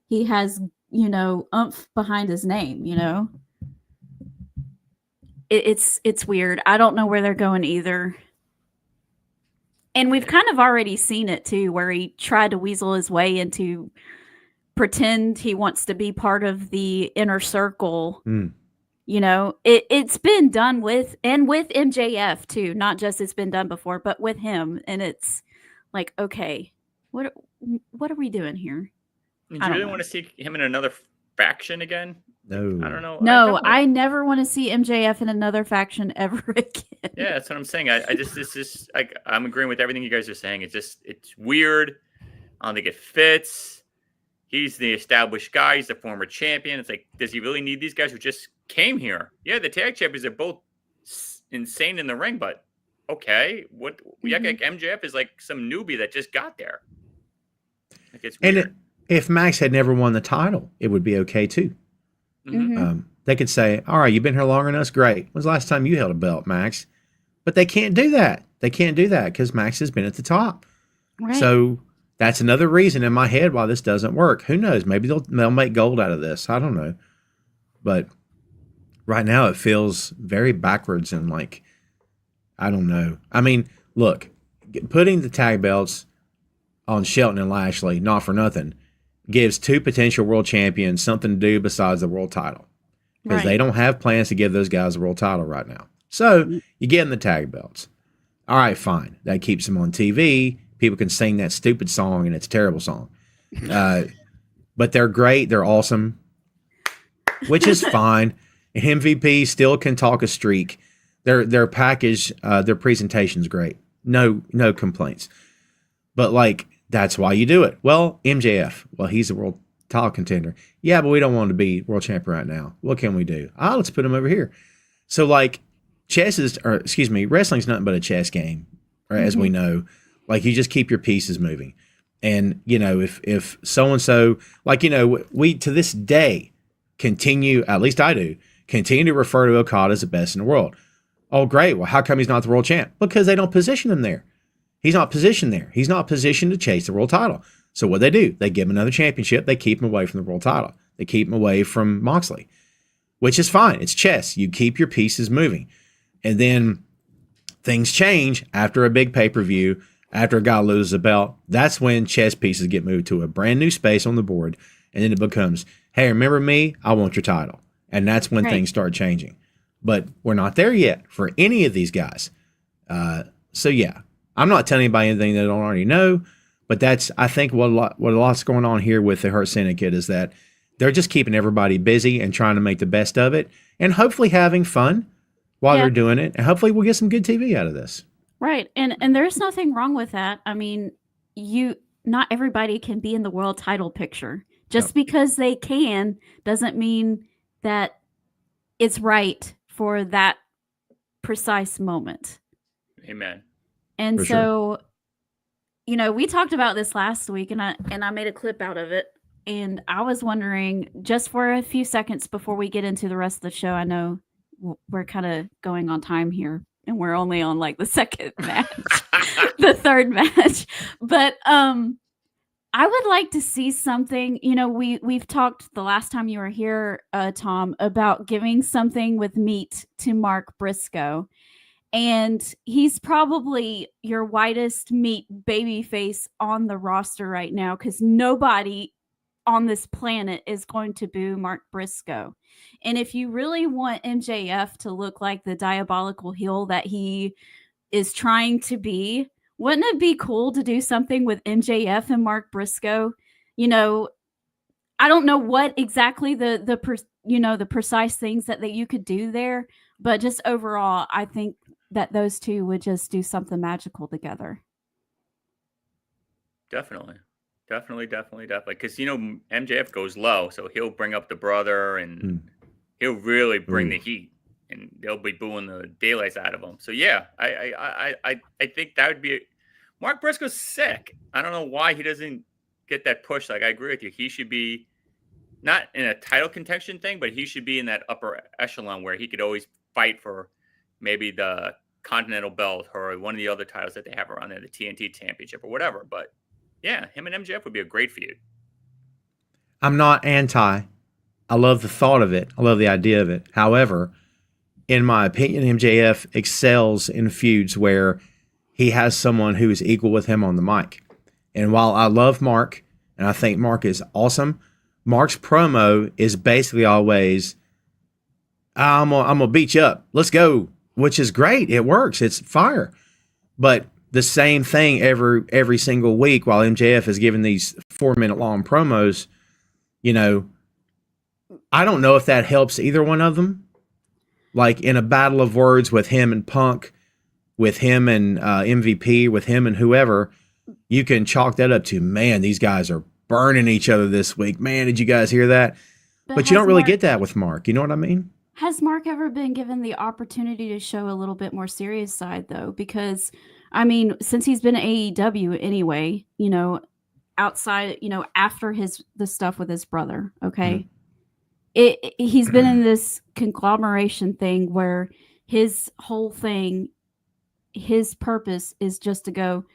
he has oomph behind his name, It's weird. I don't know where they're going either. And we've kind of already seen it too, where he tried to weasel his way into pretend he wants to be part of the inner circle. It's been done with MJF too. Not just it's been done before, but with him. And it's like, okay, what are we doing here? Do you really want to see him in another faction again? No. I don't know. No, I never want to see MJF in another faction ever again. Yeah, that's what I'm saying. I'm agreeing with everything you guys are saying. It's weird. I don't think it fits. He's the established guy. He's the former champion. It's like, does he really need these guys who just came here? Yeah, the tag champions are both insane in the ring, but okay. What? Like MJF is like some newbie that just got there. Like it's weird. If Max had never won the title, it would be okay too. Mm-hmm. They could say, all right, you've been here longer than us. Great. When's the last time you held a belt, Max? But they can't do that. They can't do that because Max has been at the top. Right. So that's another reason in my head why this doesn't work. Who knows? Maybe they'll make gold out of this. I don't know. But right now it feels very backwards and like, I don't know. I mean, look, putting the tag belts on Shelton and Lashley, not for nothing, gives 2 potential world champions something to do besides the world title. Because they don't have plans to give those guys the world title right now. So you get them the tag belts. All right, fine. That keeps them on TV. People can sing that stupid song, and it's a terrible song. But they're great. They're awesome, which is fine. And MVP still can talk a streak. Their package, their presentation's great. No complaints. But like, that's why you do it. Well, MJF, he's a world title contender. Yeah, but we don't want him to be world champion right now. What can we do? Let's put him over here. So like, wrestling's nothing but a chess game, right? As we know. Like, you just keep your pieces moving. And, if so-and-so, like, we to this day continue, at least I do, continue to refer to Okada as the best in the world. Oh, great. Well, how come he's not the world champ? Because they don't position him there. He's not positioned there. He's not positioned to chase the world title. So what they do, they give him another championship. They keep him away from the world title. They keep him away from Moxley, which is fine. It's chess. You keep your pieces moving. And then things change after a big pay-per-view, after a guy loses a belt. That's when chess pieces get moved to a brand new space on the board. And then it becomes, hey, remember me? I want your title. And that's when Right. things start changing. But we're not there yet for any of these guys. So yeah, I'm not telling anybody anything they don't already know, but that's, I think what a lot's going on here with the Hurt Syndicate is that they're just keeping everybody busy and trying to make the best of it and hopefully having fun while Yeah. they're doing it. And hopefully we'll get some good TV out of this. Right. And there's nothing wrong with that. I mean, not everybody can be in the world title picture. Just because they can doesn't mean that it's right for that precise moment. Amen. And For so, we talked about this last week and I made a clip out of it. And I was wondering, just for a few seconds before we get into the rest of the show, I know we're kind of going on time here and we're only on like the second match, the third match. But I would like to see something, we've talked the last time you were here, Tom, about giving something with meat to Mark Briscoe. And he's probably your whitest meat baby face on the roster right now because nobody on this planet is going to boo Mark Briscoe. And if you really want MJF to look like the diabolical heel that he is trying to be, wouldn't it be cool to do something with MJF and Mark Briscoe? I don't know what exactly the precise things that you could do there, but just overall, I think that those two would just do something magical together. Definitely. Because, MJF goes low, so he'll bring up the brother and he'll really bring the heat and they'll be booing the daylights out of him. So, yeah, I think that would be Mark Briscoe's sick. I don't know why he doesn't get that push. Like, I agree with you. He should be not in a title contention thing, but he should be in that upper echelon where he could always fight for maybe the Continental Belt or one of the other titles that they have around there, the TNT Championship or whatever. But yeah, him and MJF would be a great feud. I'm not anti. I love the thought of it. I love the idea of it. However, in my opinion, MJF excels in feuds where he has someone who is equal with him on the mic. And while I love Mark, and I think Mark is awesome, Mark's promo is basically always, I'm gonna beat you up. Let's go. Which is great. It works. It's fire. But the same thing every single week while MJF is giving these 4-minute long promos, I don't know if that helps either one of them. Like in a battle of words with him and Punk, with him and MVP, with him and whoever, you can chalk that up to, man, these guys are burning each other this week. Man, did you guys hear that? But you don't really get that with Mark. You know what I mean? Has Mark ever been given the opportunity to show a little bit more serious side, though? Because, I mean, since he's been at AEW anyway, outside, after the stuff with his brother, okay? He's been in this conglomeration thing where his whole thing, his purpose is just to go,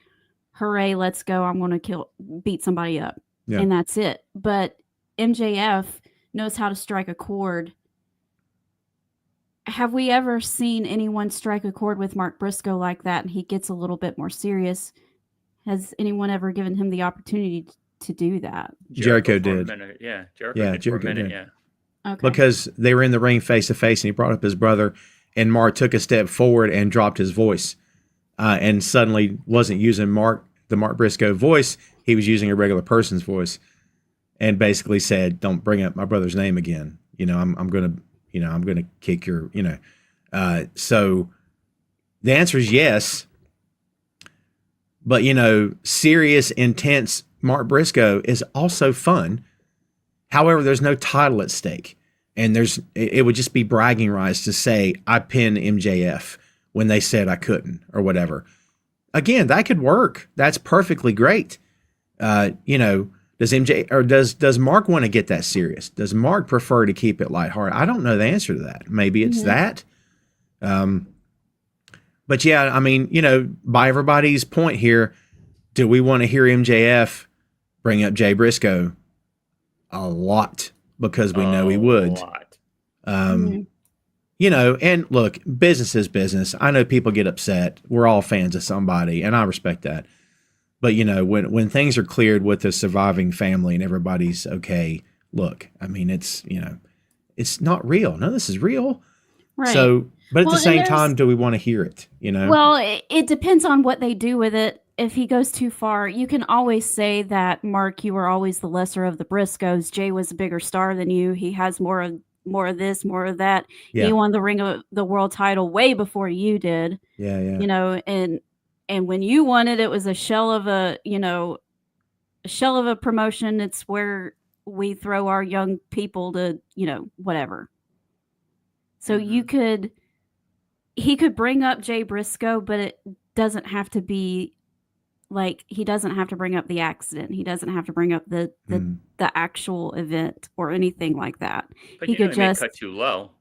hooray, let's go, I'm going to beat somebody up. Yeah. And that's it. But MJF knows how to strike a chord. Have we ever seen anyone strike a chord with Mark Briscoe like that and he gets a little bit more serious? Has anyone ever given him the opportunity to do that? Jericho did. Yeah, Jericho did. Yeah. Okay. Because they were in the ring face to face and he brought up his brother and Mark took a step forward and dropped his voice and suddenly wasn't using the Mark Briscoe voice. He was using a regular person's voice and basically said, don't bring up my brother's name again. I'm going to kick your, so the answer is yes. But, serious, intense Mark Briscoe is also fun. However, there's no title at stake. And it would just be bragging rights to say, I pinned MJF when they said I couldn't or whatever. Again, that could work. That's perfectly great. Does Mark want to get that serious? Does Mark prefer to keep it lighthearted? I don't know the answer to that. Maybe it's that. But yeah, I mean, by everybody's point here, do we want to hear MJF bring up Jay Briscoe? A lot, because we know he would. And look, business is business. I know people get upset. We're all fans of somebody, and I respect that. But, when things are cleared with the surviving family and everybody's okay, look, I mean, it's, it's not real. None of this is real. Right. So, but at Well, the and same there's- time, do we want to hear it? You know? Well, it depends on what they do with it. If he goes too far, you can always say that, Mark, you were always the lesser of the Briscoes. Jay was a bigger star than you. He has more of this, more of that. Yeah. He won the world title way before you did. Yeah, yeah. You know, and when you won it, it was a shell of a promotion. It's where we throw our young people to, whatever. So he could bring up Jay Briscoe, but it doesn't have to be like, he doesn't have to bring up the accident. He doesn't have to bring up the actual event or anything like that. But he could may just cut too low.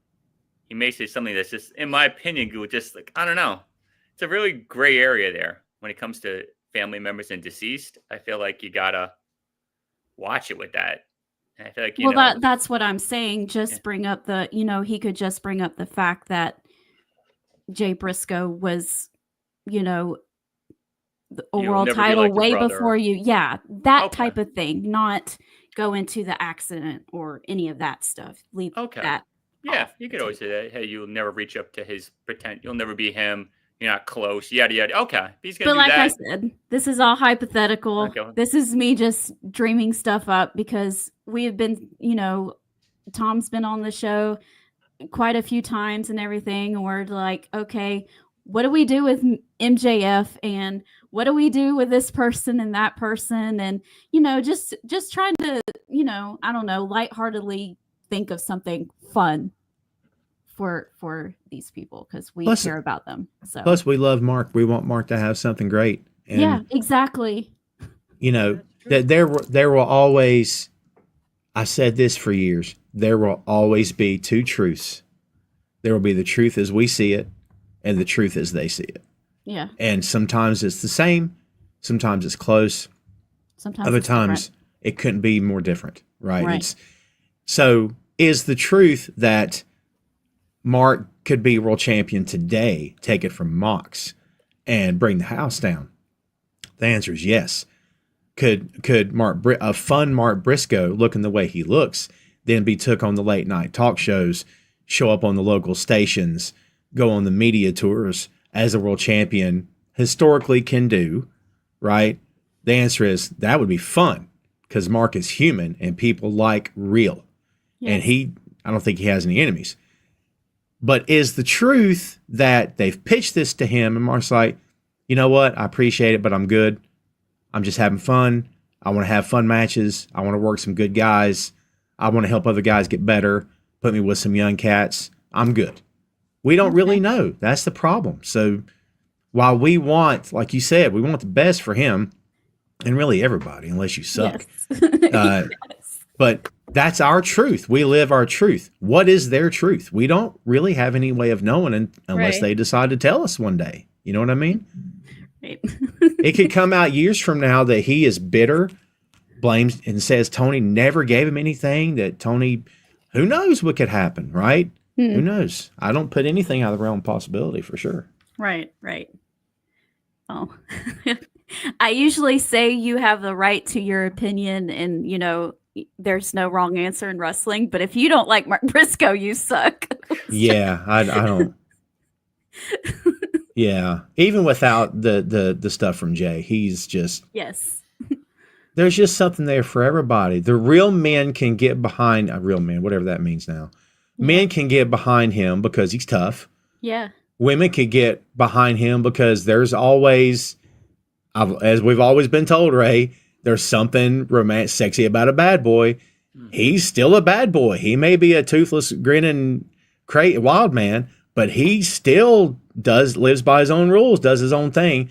He may say something that's just, in my opinion, just like, I don't know. It's a really gray area there when it comes to family members and deceased. I feel like you gotta watch it with that. And I feel like that's what I'm saying. Just bring up he could just bring up the fact that Jay Briscoe was, a world title way before you. Yeah, that type of thing. Not go into the accident or any of that stuff. Leave that. Yeah, you could always say that. Hey, you'll never reach up to his pretend. You'll never be him. You're not close. Yada yada. Okay, he's gonna. But like I said, this is all hypothetical. Okay. This is me just dreaming stuff up because we have been, Tom's been on the show quite a few times and everything, and we're like, okay, what do we do with MJF and what do we do with this person and that person, and just trying to, I don't know, lightheartedly think of something fun for these people because we care about them. So plus we love Mark. We want Mark to have something great. And, yeah, exactly. That there will always, I said this for years, there will always be two truths. There will be the truth as we see it and the truth as they see it. Yeah. And sometimes it's the same, sometimes it's close. Sometimes other it's times different. It couldn't be more different, right? So is the truth that Mark could be world champion today, take it from Mox, and bring the house down? The answer is yes. Could a fun Mark Briscoe, looking the way he looks, then be took on the late night talk shows, show up on the local stations, go on the media tours as a world champion, historically can do, right? The answer is that would be fun because Mark is human and people like real. Yes. And I don't think he has any enemies. But is the truth that they've pitched this to him and Mark's like, you know what? I appreciate it, but I'm good. I'm just having fun. I want to have fun matches. I want to work some good guys. I want to help other guys get better. Put me with some young cats. I'm good. We don't really know. That's the problem. So while we want, like you said, we want the best for him and really everybody, unless you suck. Yes. But that's our truth. We live our truth. What is their truth? We don't really have any way of knowing unless they decide to tell us one day. You know what I mean? Right. It could come out years from now that he is bitter, blames and says Tony never gave him anything, that Tony, who knows what could happen, right? Who knows? I don't put anything out of the realm of possibility for sure. Right. Oh, I usually say you have the right to your opinion and, there's no wrong answer in wrestling, but if you don't like Mark Briscoe, you suck. Yeah, I don't. Yeah, even without the stuff from Jay, he's just there's just something there for everybody. The real men can get behind a real man, whatever that means now. Yeah. Men can get behind him because he's tough. Yeah. Women could get behind him because there's always, as we've always been told, Ray, there's something romantic, sexy about a bad boy. He's still a bad boy. He may be a toothless, grinning, wild man, but he still lives by his own rules, does his own thing.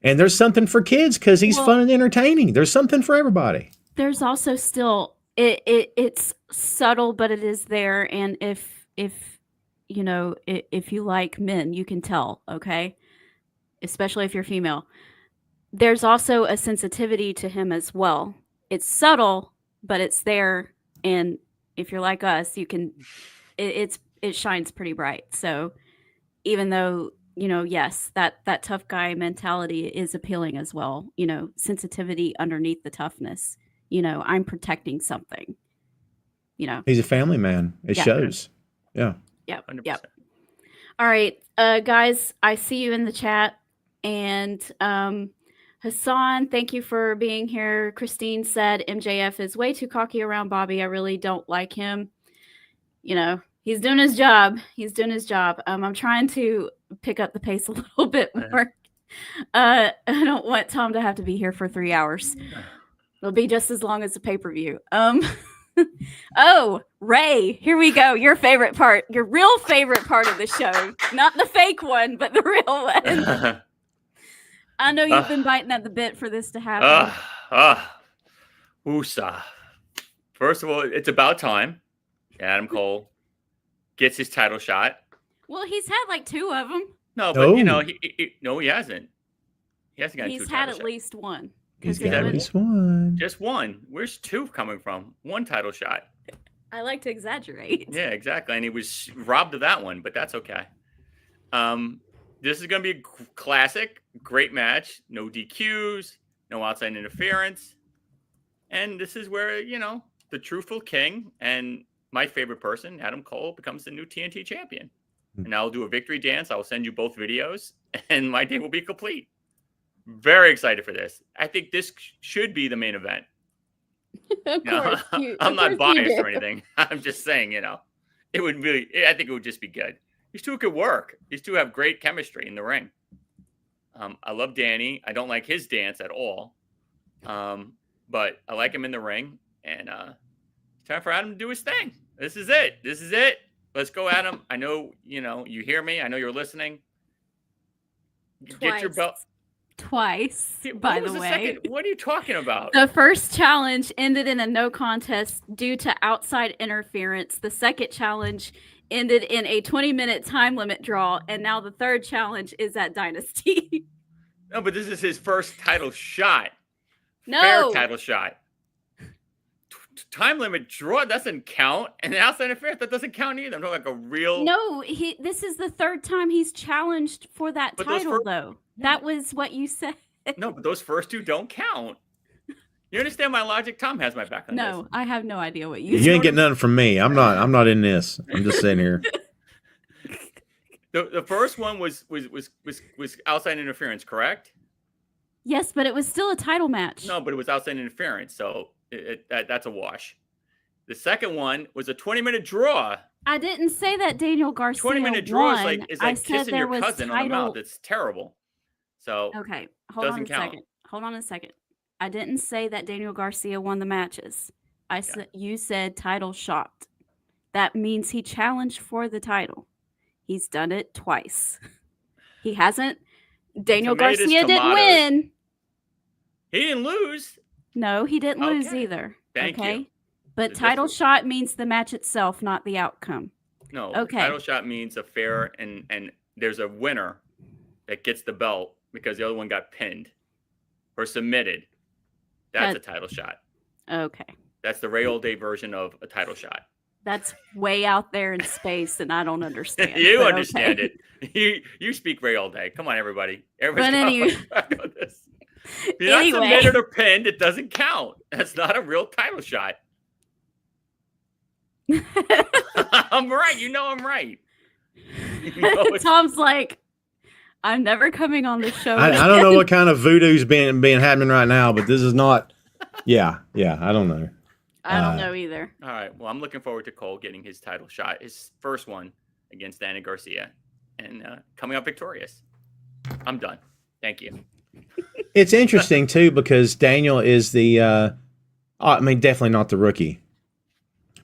And there's something for kids because he's fun and entertaining. There's something for everybody. There's also still, it's subtle, but it is there. And if you like men, you can tell, okay? Especially if you're female. There's also a sensitivity to him as well. It's subtle, but it's there. And if you're like us, you can, it shines pretty bright. So even though, yes, that tough guy mentality is appealing as well, sensitivity underneath the toughness, I'm protecting something. He's a family man. It Yeah. shows. Yeah. Yep. 100%. Yep. All right, guys, I see you in the chat. And Hassan, thank you for being here. Christine said MJF is way too cocky around Bobby. I really don't like him. He's doing his job. I'm trying to pick up the pace a little bit more. I don't want Tom to have to be here for 3 hours. It'll be just as long as the pay-per-view. Oh, Ray, here we go. Your favorite part, your real favorite part of the show. Not the fake one, but the real one. I know you've been biting at the bit for this to happen. Woosah. First of all, it's about time Adam Cole gets his title shot. Well, he's had like 2 of them. No, but he hasn't. He hasn't gotten 2 He's title had at shots. least one. He's 'Cause got he at would- least one. Just one. Where's 2 coming from? 1 title shot. I like to exaggerate. Yeah, exactly. And he was robbed of that one, but that's okay. This is going to be a classic, great match. No DQs, no outside interference. And this is where, the truthful king and my favorite person, Adam Cole, becomes the new TNT champion. And I'll do a victory dance. I'll send you both videos, and my day will be complete. Very excited for this. I think this should be the main event. Of course. I'm not biased or anything. I'm just saying, it would really, I think it would just be good. These 2 could work. These 2 have great chemistry in the ring. I love Danny. I don't like his dance at all. But I like him in the ring. And it's time for Adam to do his thing. This is it. Let's go, Adam. I know, you hear me. I know you're listening. Get your belt. Twice, What by was the way. second? What are you talking about? The first challenge ended in a no contest due to outside interference. The second challenge ended in a 20-minute time limit draw. And now the third challenge is at Dynasty. No, but this is his first title shot. No. Fair title shot. Time limit draw doesn't count. And the outside interference, that doesn't count either. I'm talking like a real... No, this is the third time he's challenged for that But those title, first- though. That was what you said. No, but those first 2 don't count. You understand my logic? Tom has my back on No, this. I have no idea what you You ain't getting nothing from me. I'm not in this. I'm just sitting here. The first one was outside interference, correct? Yes, but it was still a title match. No, but it was outside interference, so that's a wash. The second one was a 20-minute draw. I didn't say that Daniel Garcia 20-minute draw won. is I like said kissing there your was cousin on the title. mouth. It's terrible. So Okay, hold on a Doesn't count. second. Hold on a second. I didn't say that Daniel Garcia won the matches. You said title shot. That means he challenged for the title. He's done it twice. He hasn't. Daniel Tomatoes, Garcia didn't tomatoes. win. he didn't lose. No, he didn't lose Okay. either. Thank okay? you. But This title was- shot means the match itself, not the outcome. No, Okay. title shot means a fair and there's a winner that gets the belt because the other one got pinned or submitted. That's a title shot. Okay. That's the Ray Old Day version of a title shot. That's way out there in space, and I don't understand. You but understand okay. it. You speak Ray All Day. Come on, everybody. But Everybody's anyway. back on this. If you're not Anyway. submitted or pinned, it doesn't count. That's not a real title shot. I'm right. You know I'm right. You know it's- Tom's like, I'm never coming on this show. I don't know what kind of voodoo's being happening right now, but this is not. Yeah, I don't know. I don't know either. All right. Well, I'm looking forward to Cole getting his title shot, his first one against Danny Garcia, and coming up victorious. I'm done. Thank you. It's interesting too because Daniel is the. I mean, definitely not the rookie,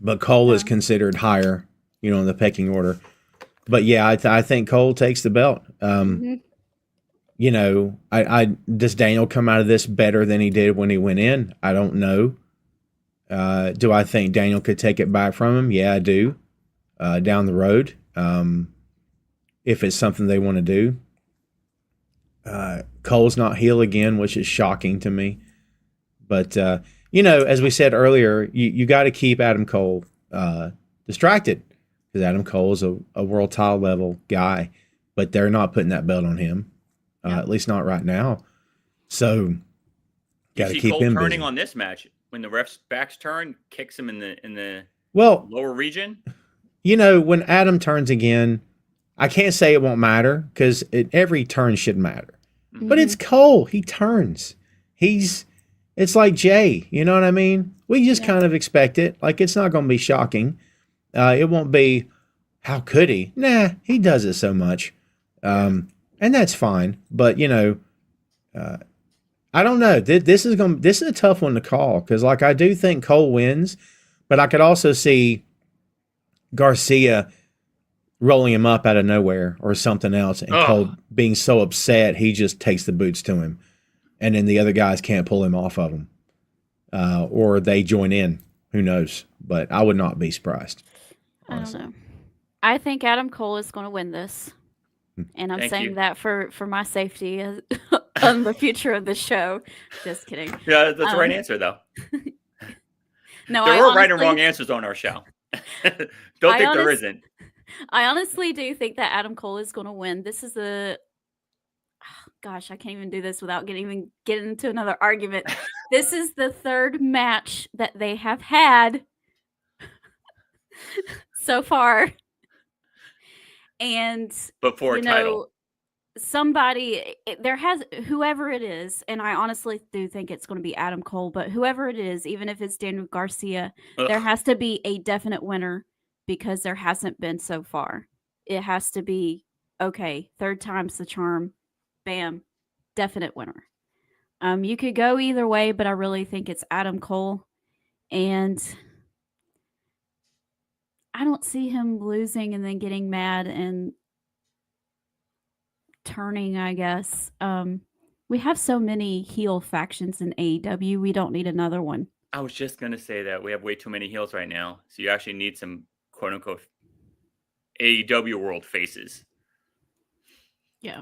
but Cole is considered higher, in the pecking order. But yeah, I think Cole takes the belt. Does Daniel come out of this better than he did when he went in? I don't know. Do I think Daniel could take it back from him? Yeah, I do. Down the road, if it's something they want to do. Cole's not heel again, which is shocking to me. But as we said earlier, you got to keep Adam Cole distracted because Adam Cole is a world title level guy, but they're not putting that belt on him, at least not right now. So, got to You see keep Cole him turning busy. on this match when the ref's backs turn, kicks him in the Well, lower region. when Adam turns again, I can't say it won't matter because every turn should matter. But it's Cole. He turns. It's like Jay. You know what I mean? We just kind of expect it. Like, it's not going to be shocking. It won't be, how could he? Nah, he does it so much. And that's fine. But, I don't know. This is a tough one to call because, like, I do think Cole wins, but I could also see Garcia rolling him up out of nowhere or something else, and Cole being so upset he just takes the boots to him, and then the other guys can't pull him off of him, or they join in. Who knows? But I would not be surprised. Honestly. I don't know. I think Adam Cole is going to win this. And I'm saying that for my safety on the future of the show. Just kidding. Yeah, that's the right answer, though. No, there were right and wrong answers on our show. Don't think there isn't. I honestly do think that Adam Cole is going to win. This is gosh, I can't even do this without getting into another argument. This is the third match that they have had so far. And before title, whoever it is, and I honestly do think it's going to be Adam Cole, but whoever it is, even if it's Daniel Garcia, there has to be a definite winner because there hasn't been so far. It has to be, okay, third time's the charm, bam, definite winner. You could go either way, but I really think it's Adam Cole, and I don't see him losing and then getting mad and turning, I guess. We have so many heel factions in AEW. We don't need another one. I was just going to say that we have way too many heels right now. So you actually need some quote unquote AEW world faces. Yeah.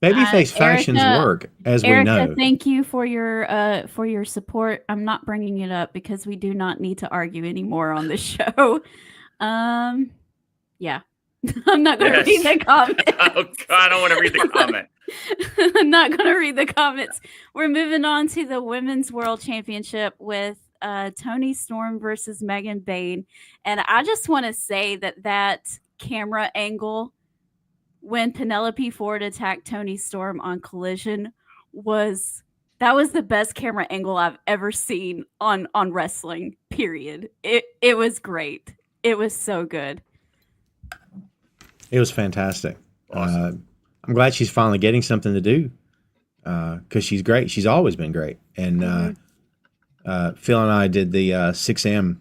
Babyface factions work, as we know. Thank you for your support. I'm not bringing it up because we do not need to argue anymore on this show. Yeah. I'm not going to read the comments. Oh, God, I don't want to read the comment. I'm not going to read the comments. We're moving on to the Women's World Championship with Toni Storm versus Megan Bayne. And I just want to say that camera angle when Penelope Ford attacked Toni Storm on Collision was the best camera angle I've ever seen on wrestling, period. It was great. It was so good. It was fantastic. Awesome. I'm glad she's finally getting something to do because she's great. She's always been great. And Phil and I did the 6M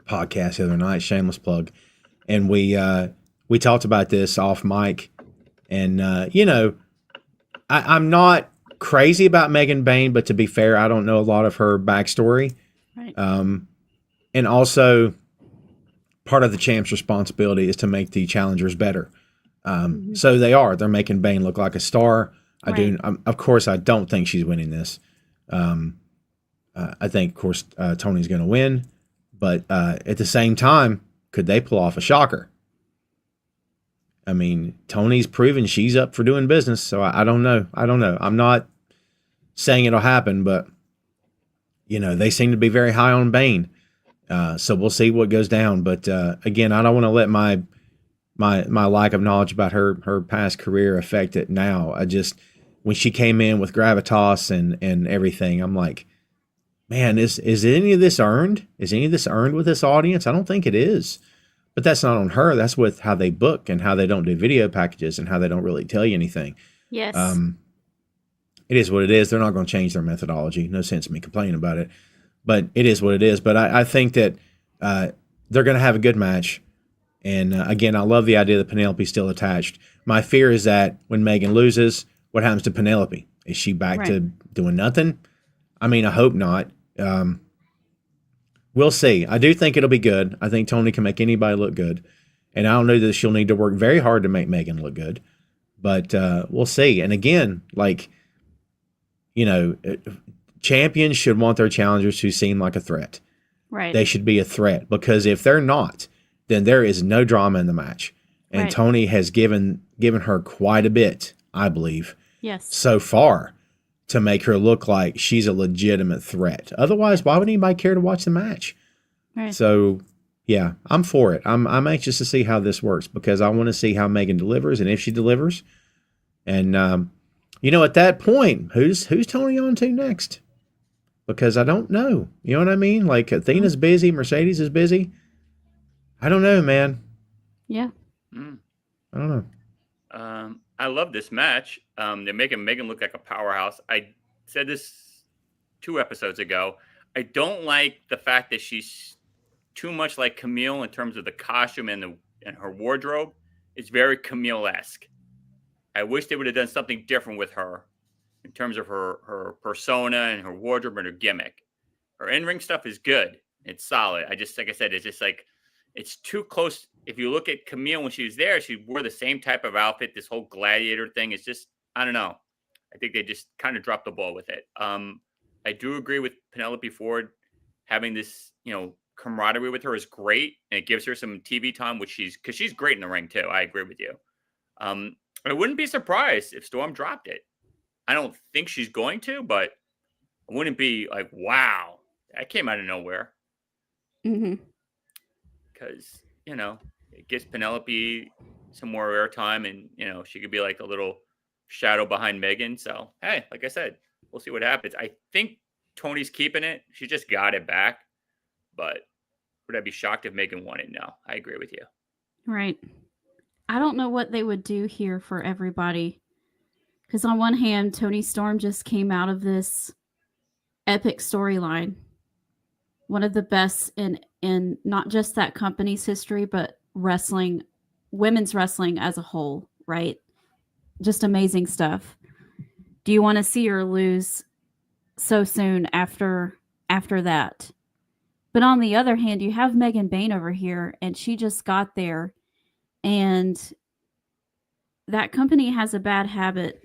podcast the other night, shameless plug. And we talked about this off mic, and I'm not crazy about Megan Bayne, but to be fair, I don't know a lot of her backstory. Right. And also, part of the champ's responsibility is to make the challengers better. So they're making Bayne look like a star. Of course, I don't think she's winning this. I think, of course, Tony's going to win, but at the same time, could they pull off a shocker? I mean, Tony's proven she's up for doing business, so I don't know. I'm not saying it'll happen, but they seem to be very high on Bayne. So we'll see what goes down. But again, I don't want to let my lack of knowledge about her past career affect it now. When she came in with gravitas and everything, I'm like, man, is any of this earned? Is any of this earned with this audience? I don't think it is. But that's not on her. That's with how they book and how they don't do video packages and how they don't really tell you anything. Yes. It is what it is. They're not going to change their methodology. No sense in me complaining about it. But it is what it is. But I think that they're going to have a good match. And again, I love the idea that Penelope's still attached. My fear is that when Megan loses, what happens to Penelope? Is she back to doing nothing? I mean, I hope not. We'll see. I do think it'll be good. I think Toni can make anybody look good. And I don't know that she'll need to work very hard to make Megan look good. But we'll see. And again, champions should want their challengers to seem like a threat. Right. They should be a threat. Because if they're not, then there is no drama in the match. And Toni has given her quite a bit, I believe, yes, so far to make her look like she's a legitimate threat. Otherwise, why would anybody care to watch the match? Right. So, yeah, I'm for it. I'm anxious to see how this works because I want to see how Megan delivers and if she delivers. And at that point, who's Tony on to next? Because I don't know. You know what I mean? Like Athena's busy, Mercedes is busy. I don't know, man. Yeah. I don't know. I love this match. They're making Megan look like a powerhouse. I said this 2 episodes ago. I don't like the fact that she's too much like Camille in terms of the costume and her wardrobe. It's very Camille-esque. I wish they would have done something different with her in terms of her persona and her wardrobe and her gimmick. Her in-ring stuff is good. It's solid. Like I said, it's just like, it's too close. If you look at Camille when she was there, she wore the same type of outfit. This whole gladiator thing is just, I don't know. I think they just kind of dropped the ball with it. I do agree with Penelope Ford having this, camaraderie with her is great. And it gives her some TV time, because she's great in the ring too. I agree with you. I wouldn't be surprised if Storm dropped it. I don't think she's going to, but I wouldn't be like, wow, that came out of nowhere. Mm-hmm. Because, it gives Penelope some more airtime and, she could be like a little shadow behind Megan. So, hey, like I said, we'll see what happens. I think Tony's keeping it. She just got it back. But would I be shocked if Megan won it? No, I agree with you. Right. I don't know what they would do here for everybody. Because on one hand, Tony Storm just came out of this epic storyline. One of the best in not just that company's history, but wrestling, women's wrestling as a whole, right? Just amazing stuff. Do you want to see her lose so soon after that? But on the other hand, you have Megan Bain over here, and she just got there. And that company has a bad habit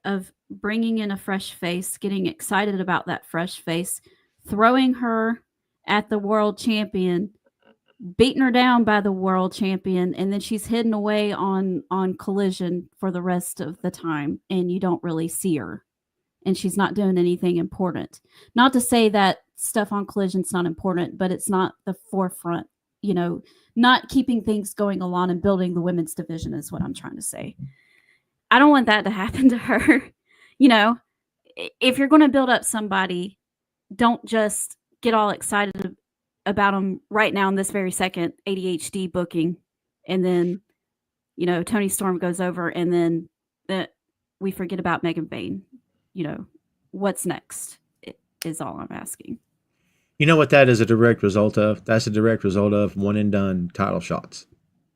of bringing in a fresh face, getting excited about that fresh face, throwing her at the world champion, beating her down by the world champion, and then she's hidden away on Collision for the rest of the time, and you don't really see her. And she's not doing anything important. Not to say that stuff on Collision's not important, but it's not the forefront, not keeping things going along and building the women's division is what I'm trying to say. I don't want that to happen to her. If you're going to build up somebody, don't just get all excited about them right now in this very second, ADHD booking. And then, Tony Storm goes over and then we forget about Megan Bain. What's next is all I'm asking. You know what that is a direct result of? That's a direct result of one and done title shots.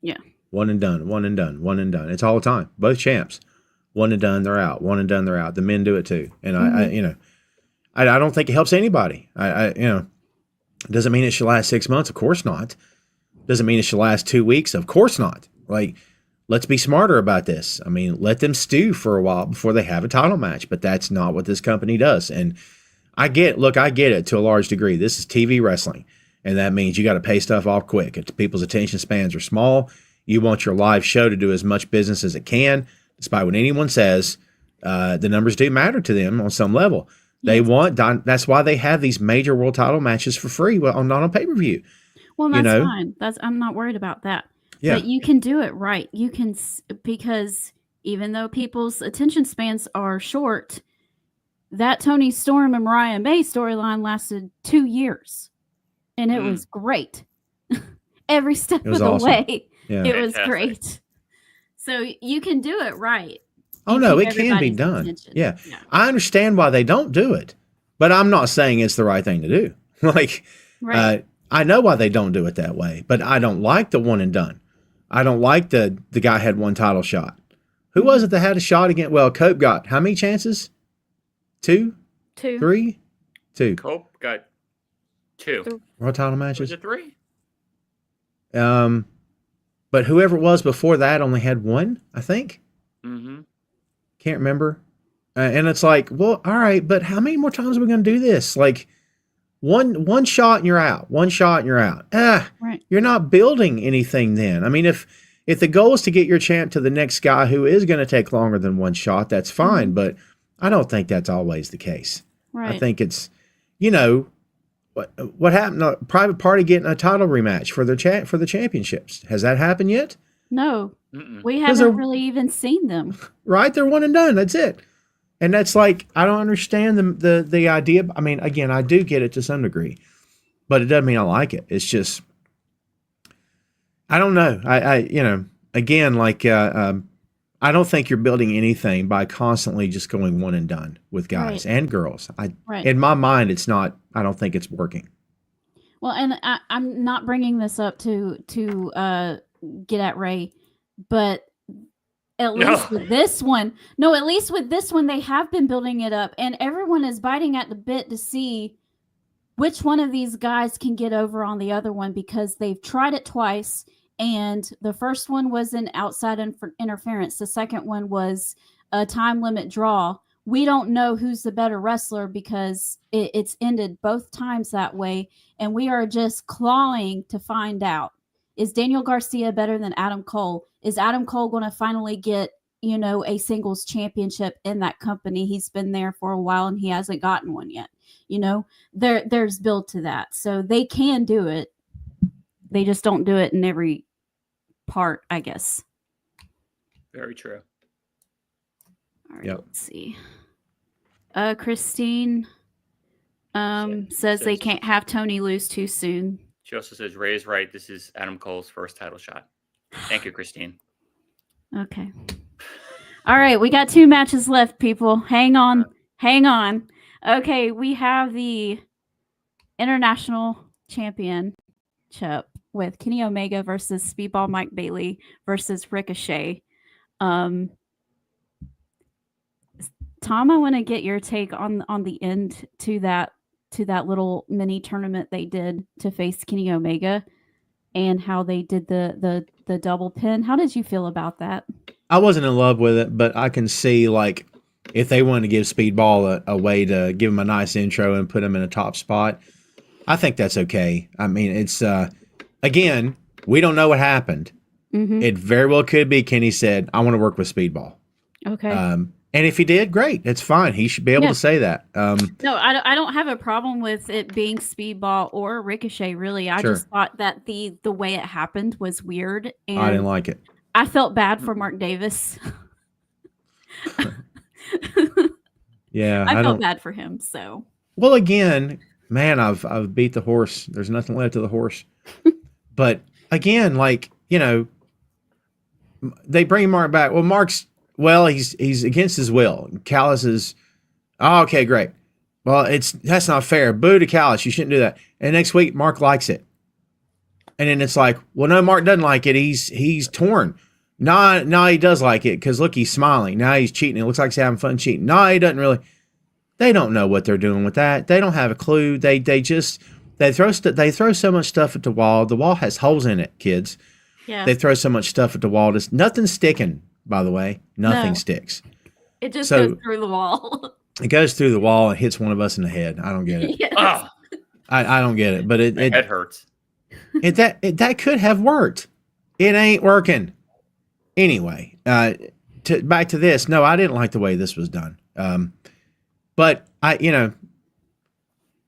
Yeah. One and done, one and done, one and done. It's all the time. Both champs. One and done, they're out. One and done, they're out. The men do it too. And I don't think it helps anybody. It doesn't mean it should last 6 months. Of course not. Doesn't mean it should last 2 weeks. Of course not. Like, let's be smarter about this. I mean, let them stew for a while before they have a title match, but that's not what this company does. And I get it to a large degree. This is TV wrestling, and that means you got to pay stuff off quick. People's attention spans are small. You want your live show to do as much business as it can, despite what anyone says. The numbers do matter to them on some level. They want that's why they have these major world title matches for free, not on pay-per-view. Well, that's fine. I'm not worried about that. Yeah. But you can do it right. You can, because even though people's attention spans are short, that Tony Storm and Mariah May storyline lasted 2 years, and it was great. Every step of the way, it was great. So you can do it right. Oh, no, it can be done. Yeah. I understand why they don't do it, but I'm not saying it's the right thing to do. I know why they don't do it that way, but I don't like the one and done. I don't like the guy had one title shot. Who was it that had a shot again? Well, Cope got how many chances? 2? 3? 2. Cope got 2. World title matches? Was it 3? But whoever it was before that only had 1, I think. Mm-hmm. Can't remember. And it's like, well, all right, but how many more times are we going to do this? Like, one shot and you're out. One shot and you're out. Right. You're not building anything then. I mean, if the goal is to get your champ to the next guy who is going to take longer than one shot, that's fine. But I don't think that's always the case. Right. I think it's, what happened? A Private Party getting a title rematch for the championships. Has that happened yet? No, Mm-mm. we 'Cause haven't they're- really even seen them. Right? They're one and done. That's it. And that's like, I don't understand the idea. I mean, again, I do get it to some degree, but it doesn't mean I like it. It's just, I don't know. Again, like, I don't think you're building anything by constantly just going one and done with guys Right. and girls. Right. In my mind, it's not, I don't think it's working. Well, and I'm not bringing this up to get at Ray, but at least with this one, at least with this one, they have been building it up, and everyone is biting at the bit to see which one of these guys can get over on the other one, because they've tried it twice, and the first one was an outside interference. The second one was a time limit draw. We don't know who's the better wrestler because it's ended both times that way, and we are just clawing to find out. Is Daniel Garcia better than Adam Cole? Is Adam Cole going to finally get, a singles championship in that company? He's been there for a while and he hasn't gotten one yet. There's build to that. So they can do it. They just don't do it in every part, I guess. Very true. All right, Yep. let's see. Christine says they can't have Tony lose too soon. She also says, Ray is right. This is Adam Cole's first title shot. Thank you, Christine. Okay. All right, we got 2 matches left, people. Hang on. Okay, we have the International Championship with Kenny Omega versus Speedball Mike Bailey versus Ricochet. Tom, I want to get your take on the end to that little mini tournament they did to face Kenny Omega, and how they did the double pin. How did you feel about that? I wasn't in love with it, but I can see, like, if they wanted to give Speedball a way to give him a nice intro and put him in a top spot, I think that's okay. I mean, it's, again, we don't know what happened. Mm-hmm. It very well could be Kenny said, I want to work with Speedball. Okay. And if he did, great. It's fine. He should be able to say that. No, I don't have a problem with it being Speedball or Ricochet, really. I Sure. just thought that the way it happened was weird. And I didn't like it. I felt bad for Mark Davis. Yeah. I felt bad for him, so. Well, again, man, I've beat the horse. There's nothing left of the horse. But again, like, they bring Mark back. Well, he's against his will. Callis is, okay, great. Well, that's not fair. Boo to Callis. You shouldn't do that. And next week, Mark likes it. And then it's like, well, no, Mark doesn't like it. He's torn. No, he does like it because look, he's smiling. Now he's cheating. It looks like he's having fun cheating. No, he doesn't really. They don't know what they're doing with that. They don't have a clue. They throw so much stuff at the wall. The wall has holes in it, kids. Yeah. They throw so much stuff at the wall. Nothing's sticking, by the way. Nothing sticks. It just So- goes through the wall. It goes through the wall and hits one of us in the head. I don't get it. Yes. Ah, I don't get it. But my head hurts. that could have worked. It ain't working. Anyway, back to this. No, I didn't like the way this was done. But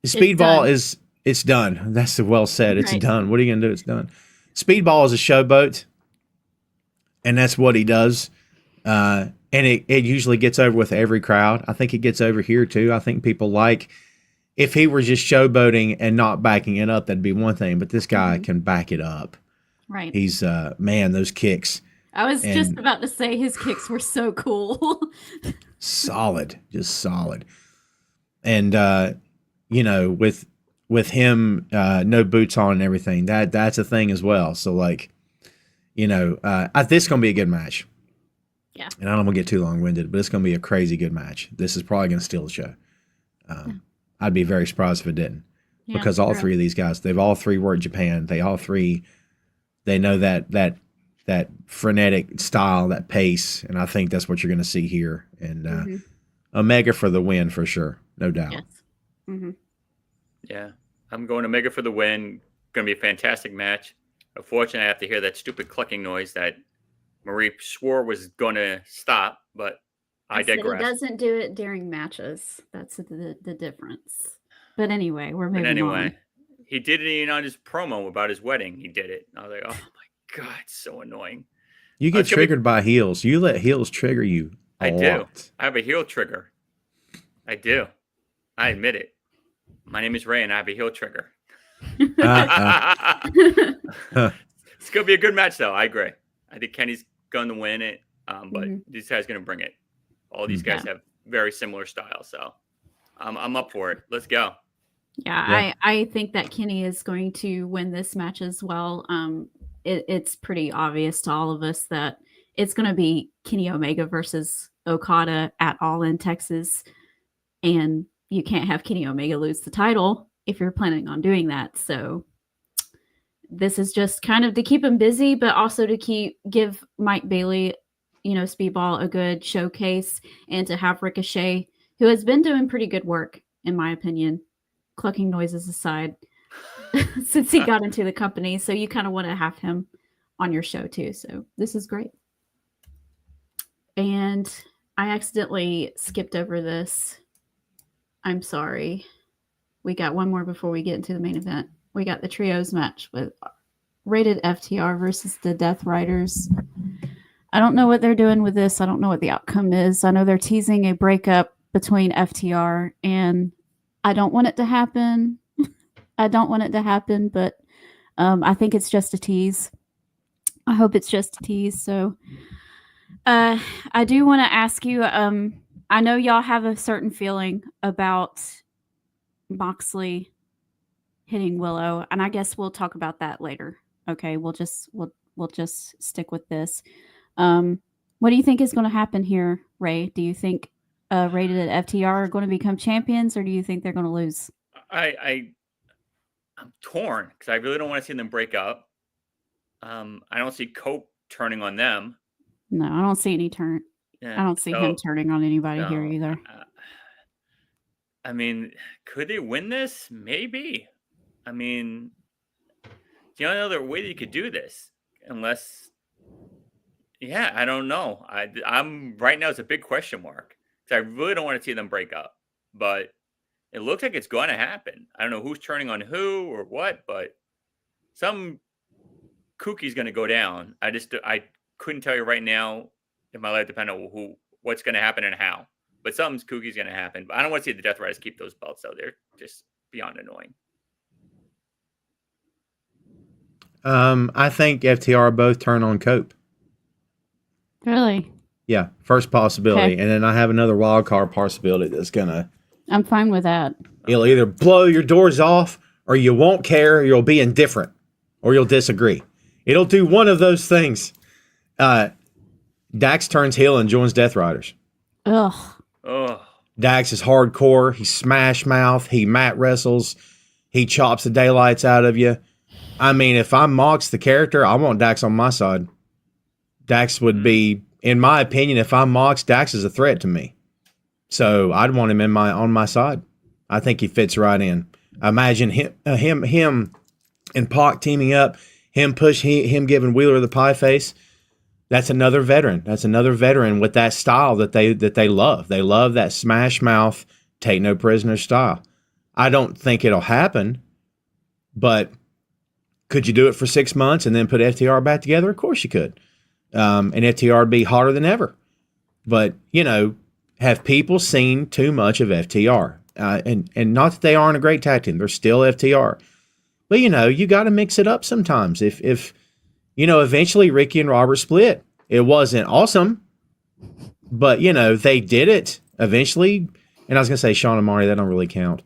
Speedball it's done. That's well said. It's Right. done. What are you gonna do? It's done. Speedball is a showboat, and that's what he does. And it usually gets over with every crowd. I think it gets over here too. I think people like, if he were just showboating and not backing it up, that'd be one thing. But this guy can back it up. Right. He's man, those kicks, I was just and- about to say his kicks were so cool. solid, just solid. And with him, no boots on and everything, that's a thing as well. So like, this is gonna be a good match. Yeah. And I don't want to get too long winded, but it's gonna be a crazy good match. This is probably gonna steal the show. I'd be very surprised if it didn't, Yeah, because all true. three of these guys, they've all three worked Japan. They know that frenetic style, that pace, and I think that's what you're going to see here. And Omega for the win for sure, no doubt. Yes. Mm-hmm. Yeah. I'm going Omega for the win. Going to be a fantastic match. Unfortunately, I have to hear that stupid clucking noise that Marie swore was going to stop, but I said digress. he doesn't do it during matches. That's the difference. But anyway, we're moving But anyway, on. he did it on his promo about his wedding. He did it. I was like, oh my God, it's so annoying. You get it's gonna be- triggered by heels. You let heels trigger you. I a do. lot. I have a heel trigger. I do. I admit it. My name is Ray, and I have a heel trigger. It's gonna be a good match, though. I agree. I think Kenny's going to win it, but this guy's gonna bring it. All these guys have very similar styles, so I'm up for it. Let's go. Yeah, I think that Kenny is going to win this match as well. It's pretty obvious to all of us that it's going to be Kenny Omega versus Okada at All in Texas, and you can't have Kenny Omega lose the title if you're planning on doing that. So this is just kind of to keep him busy, but also to give Mike Bailey, Speedball, a good showcase, and to have Ricochet, who has been doing pretty good work, in my opinion, clucking noises aside, since he got into the company. So you kind of want to have him on your show too. So this is great. And I accidentally skipped over this. I'm sorry. We got one more before we get into the main event. We got the trios match with Rated FTR versus the Death Riders. I don't know what they're doing with this. I don't know what the outcome is. I know they're teasing a breakup between FTR, and I don't want it to happen. But I think it's just a tease. I hope it's just a tease. So I do want to ask you, I know y'all have a certain feeling about Moxley hitting Willow, and I guess we'll talk about that later. Okay, we'll just stick with this. What do you think is going to happen here, Ray? Do you think Rated at FTR are going to become champions, or do you think they're going to lose? I'm torn because I really don't want to see them break up. I don't see Cope turning on them. No, I don't see any turn. Yeah, I don't see him turning on anybody here either. I mean, could they win this? Maybe. I mean, the only other way that you could do this, unless, I don't know. I'm right now. It's a big question mark because I really don't want to see them break up, but it looks like it's going to happen. I don't know who's turning on who or what, but some kookie's going to go down. I couldn't tell you right now if my life depends on what's going to happen and how. But something's kookie's going to happen. But I don't want to see the Death Riders keep those belts, though. They're just beyond annoying. I think FTR both turn on Cope. Really? Yeah, first possibility. Okay. And then I have another wild card possibility that's going to... I'm fine with that. It'll either blow your doors off, or you won't care, or you'll be indifferent, or you'll disagree. It'll do one of those things. Dax turns heel and joins Death Riders. Ugh. Dax is hardcore. He smash mouth. He mat wrestles. He chops the daylights out of you. I mean, if I'm Mox the character, I want Dax on my side. Dax would be, in my opinion, if I'm Mox, Dax is a threat to me. So I'd want him on my side. I think he fits right in. Imagine him and Pac teaming up. Him giving Wheeler the pie face. That's another veteran. That's another veteran with that style that they love. They love that smash mouth, take no prisoner style. I don't think it'll happen, but could you do it for 6 months and then put FTR back together? Of course you could. And FTR would be hotter than ever. But, have people seen too much of FTR? And not that they aren't a great tag team. They're still FTR. But, you got to mix it up sometimes. If eventually Ricky and Robert split. It wasn't awesome, but, they did it eventually. And I was going to say Sean and Marty, that don't really count.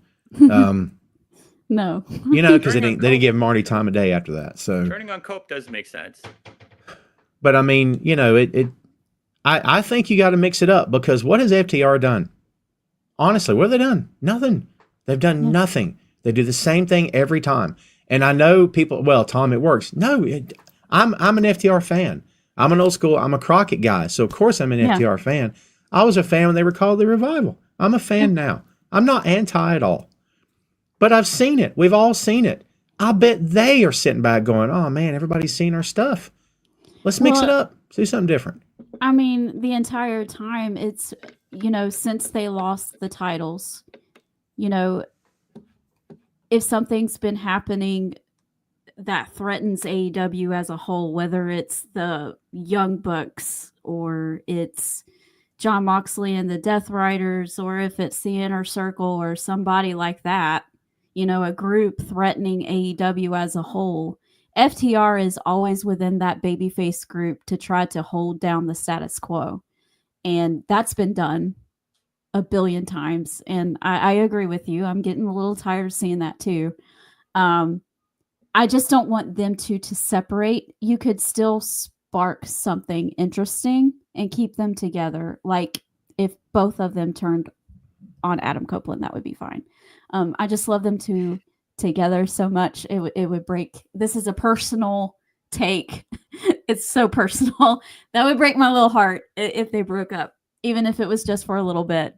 No. Because they didn't give Marty time of day after that. So turning on Cope does make sense. But, I mean, I think you got to mix it up because what has FTR done? Honestly, what have they done? Nothing. They've done nothing. They do the same thing every time. And I know people, well, Tom, it works. No, I'm an FTR fan. I'm an old school, I'm a Crockett guy. So, of course, I'm an FTR fan. I was a fan when they were called the Revival. I'm a fan now. I'm not anti at all. But I've seen it. We've all seen it. I bet they are sitting back going, oh, man, everybody's seen our stuff. Let's mix it up. Do something different. I mean, the entire time it's, since they lost the titles, you know, if something's been happening that threatens AEW as a whole, whether it's the Young Bucks or it's John Moxley and the Death Riders, or if it's the Inner Circle or somebody like that, a group threatening AEW as a whole, FTR is always within that babyface group to try to hold down the status quo. And that's been done a billion times. And I agree with you. I'm getting a little tired of seeing that too. I just don't want them to separate. You could still spark something interesting and keep them together. Like if both of them turned on Adam Copeland, that would be fine. I just love them together so much. It would break. This is a personal take. It's so personal. That would break my little heart if they broke up, even if it was just for a little bit.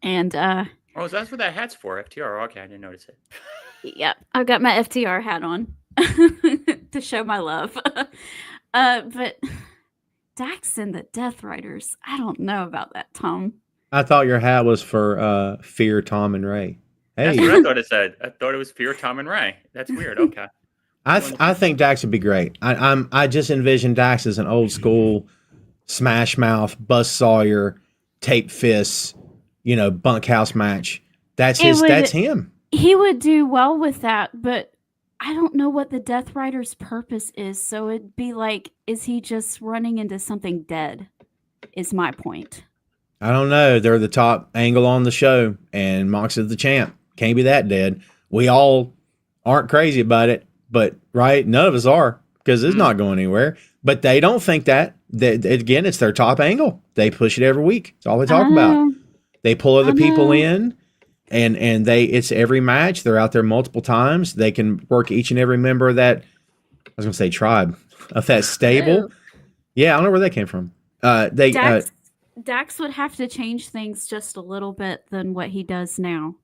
And oh, so that's what that hat's for, FTR. Okay, I didn't notice it. yeah, I've got my FTR hat on to show my love. But Dax and the Death Riders, I don't know about that, Tom. I thought your hat was for Fear Tom and Ray. Hey, That's what I thought it said. I thought it was Fear Tom and Ray. That's weird. Okay. I think Dax would be great. I just envision Dax as an old school Smash Mouth, Buzz Sawyer, tape fists, bunkhouse match. That's him. He would do well with that, but I don't know what the Death Rider's purpose is. So it'd be like, is he just running into something dead? Is my point. I don't know. They're the top angle on the show, and Mox is the champ. Can't be that dead. We all aren't crazy about it, but right, none of us are because it's not going anywhere. But they don't think that. Again, it's their top angle. They push it every week. It's all they talk about. They pull other people in. And it's every match. They're out there multiple times. They can work each and every member of that, I was going to say tribe, of that stable. Yeah, I don't know where that came from. Dax would have to change things just a little bit than what he does now.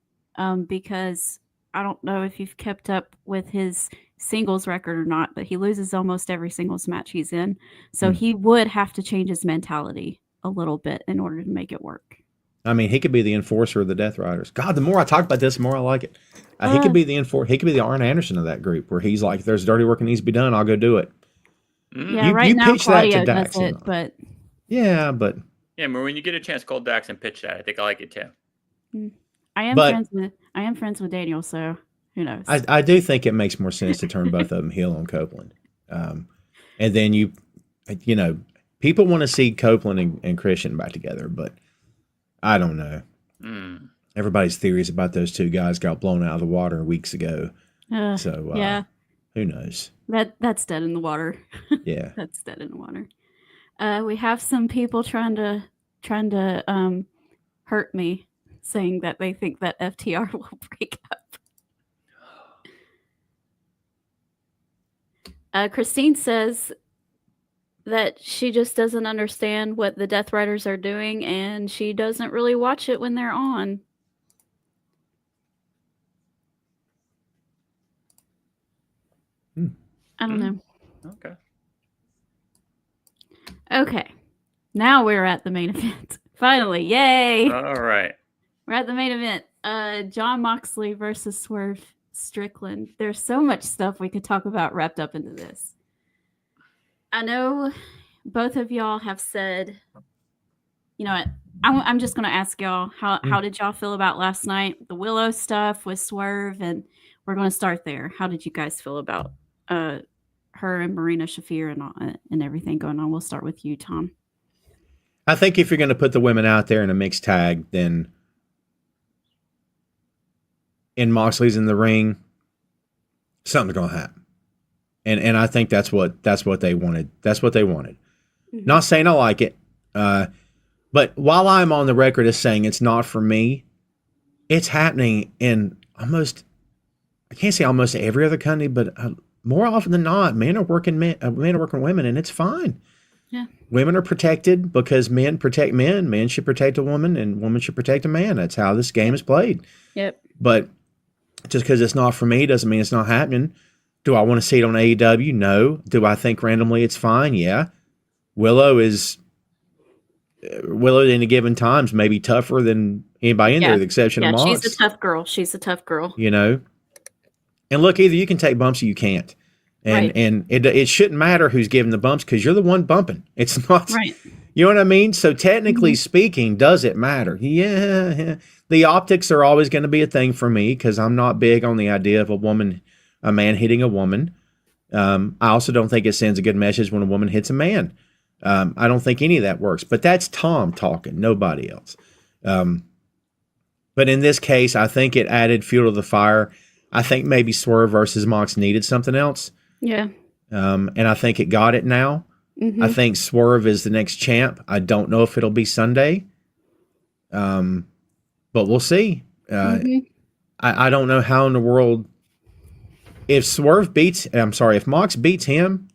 Because I don't know if you've kept up with his singles record or not, but he loses almost every singles match he's in. So he would have to change his mentality a little bit in order to make it work. I mean, he could be the enforcer of the Death Riders. God, the more I talk about this, the more I like it. He could be the He could be the Arn Anderson of that group, where he's like, if there's dirty work that needs to be done, I'll go do it. Yeah, right now Claudio does it, but yeah, but when you get a chance, call Dax and pitch that. I think I like it too. I am friends with Daniel, so who knows? I do think it makes more sense to turn both of them heel on Copeland, and then people want to see Copeland and Christian back together, but I don't know. Everybody's theories about those two guys got blown out of the water weeks ago. Yeah, who knows? That's dead in the water. Yeah, that's dead in the water. We have some people trying to hurt me, saying that they think that FTR will break up. Christine says that she just doesn't understand what the Death Riders are doing, and she doesn't really watch it when they're on. I don't know. Okay. Now we're at the main event. Finally. Yay. All right. We're at the main event. John Moxley versus Swerve Strickland. There's so much stuff we could talk about wrapped up into this. I know both of y'all have said, you know what? I'm just going to ask y'all, how did y'all feel about last night? The Willow stuff with Swerve, and we're going to start there. How did you guys feel about her and Marina Shafir and everything going on? We'll start with you, Tom. I think if you're going to put the women out there in a mixed tag, then in Moxley's in the ring, something's going to happen. And I think that's what they wanted. That's what they wanted. Mm-hmm. Not saying I like it, but while I'm on the record as saying it's not for me, it's happening in almost, I can't say almost every other country, but more often than not, men are working women, and it's fine. Yeah. Women are protected because men protect men. Men should protect a woman, and women should protect a man. That's how this game is played. Yep. But just because it's not for me doesn't mean it's not happening. Do I want to see it on AEW? No. Do I think randomly it's fine? Yeah. Willow is Willow in a given times maybe tougher than anybody in there, with the exception of Mox. She's a tough girl. She's a tough girl. You know, and look, either you can take bumps or you can't, and it shouldn't matter who's giving the bumps because you're the one bumping. It's not right. You know what I mean? So technically speaking, does it matter? Yeah. The optics are always going to be a thing for me because I'm not big on the idea of a man hitting a woman. I also don't think it sends a good message when a woman hits a man. I don't think any of that works. But that's Tom talking, nobody else. But in this case, I think it added fuel to the fire. I think maybe Swerve versus Mox needed something else. Yeah. And I think it got it now. Mm-hmm. I think Swerve is the next champ. I don't know if it'll be Sunday. But we'll see. I don't know how in the world if Mox beats him,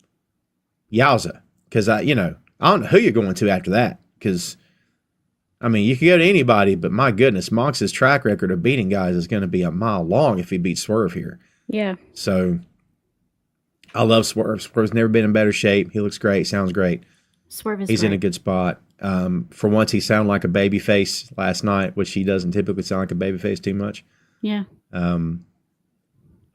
yowza. Because I don't know who you're going to after that. Because I mean, you could go to anybody, but my goodness, Mox's track record of beating guys is going to be a mile long if he beats Swerve here. Yeah. So I love Swerve. Swerve's never been in better shape. He looks great. Sounds great. Swerve is He's in a great. good spot. For once, he sounded like a baby face last night, which he doesn't typically sound like a baby face too much. Yeah.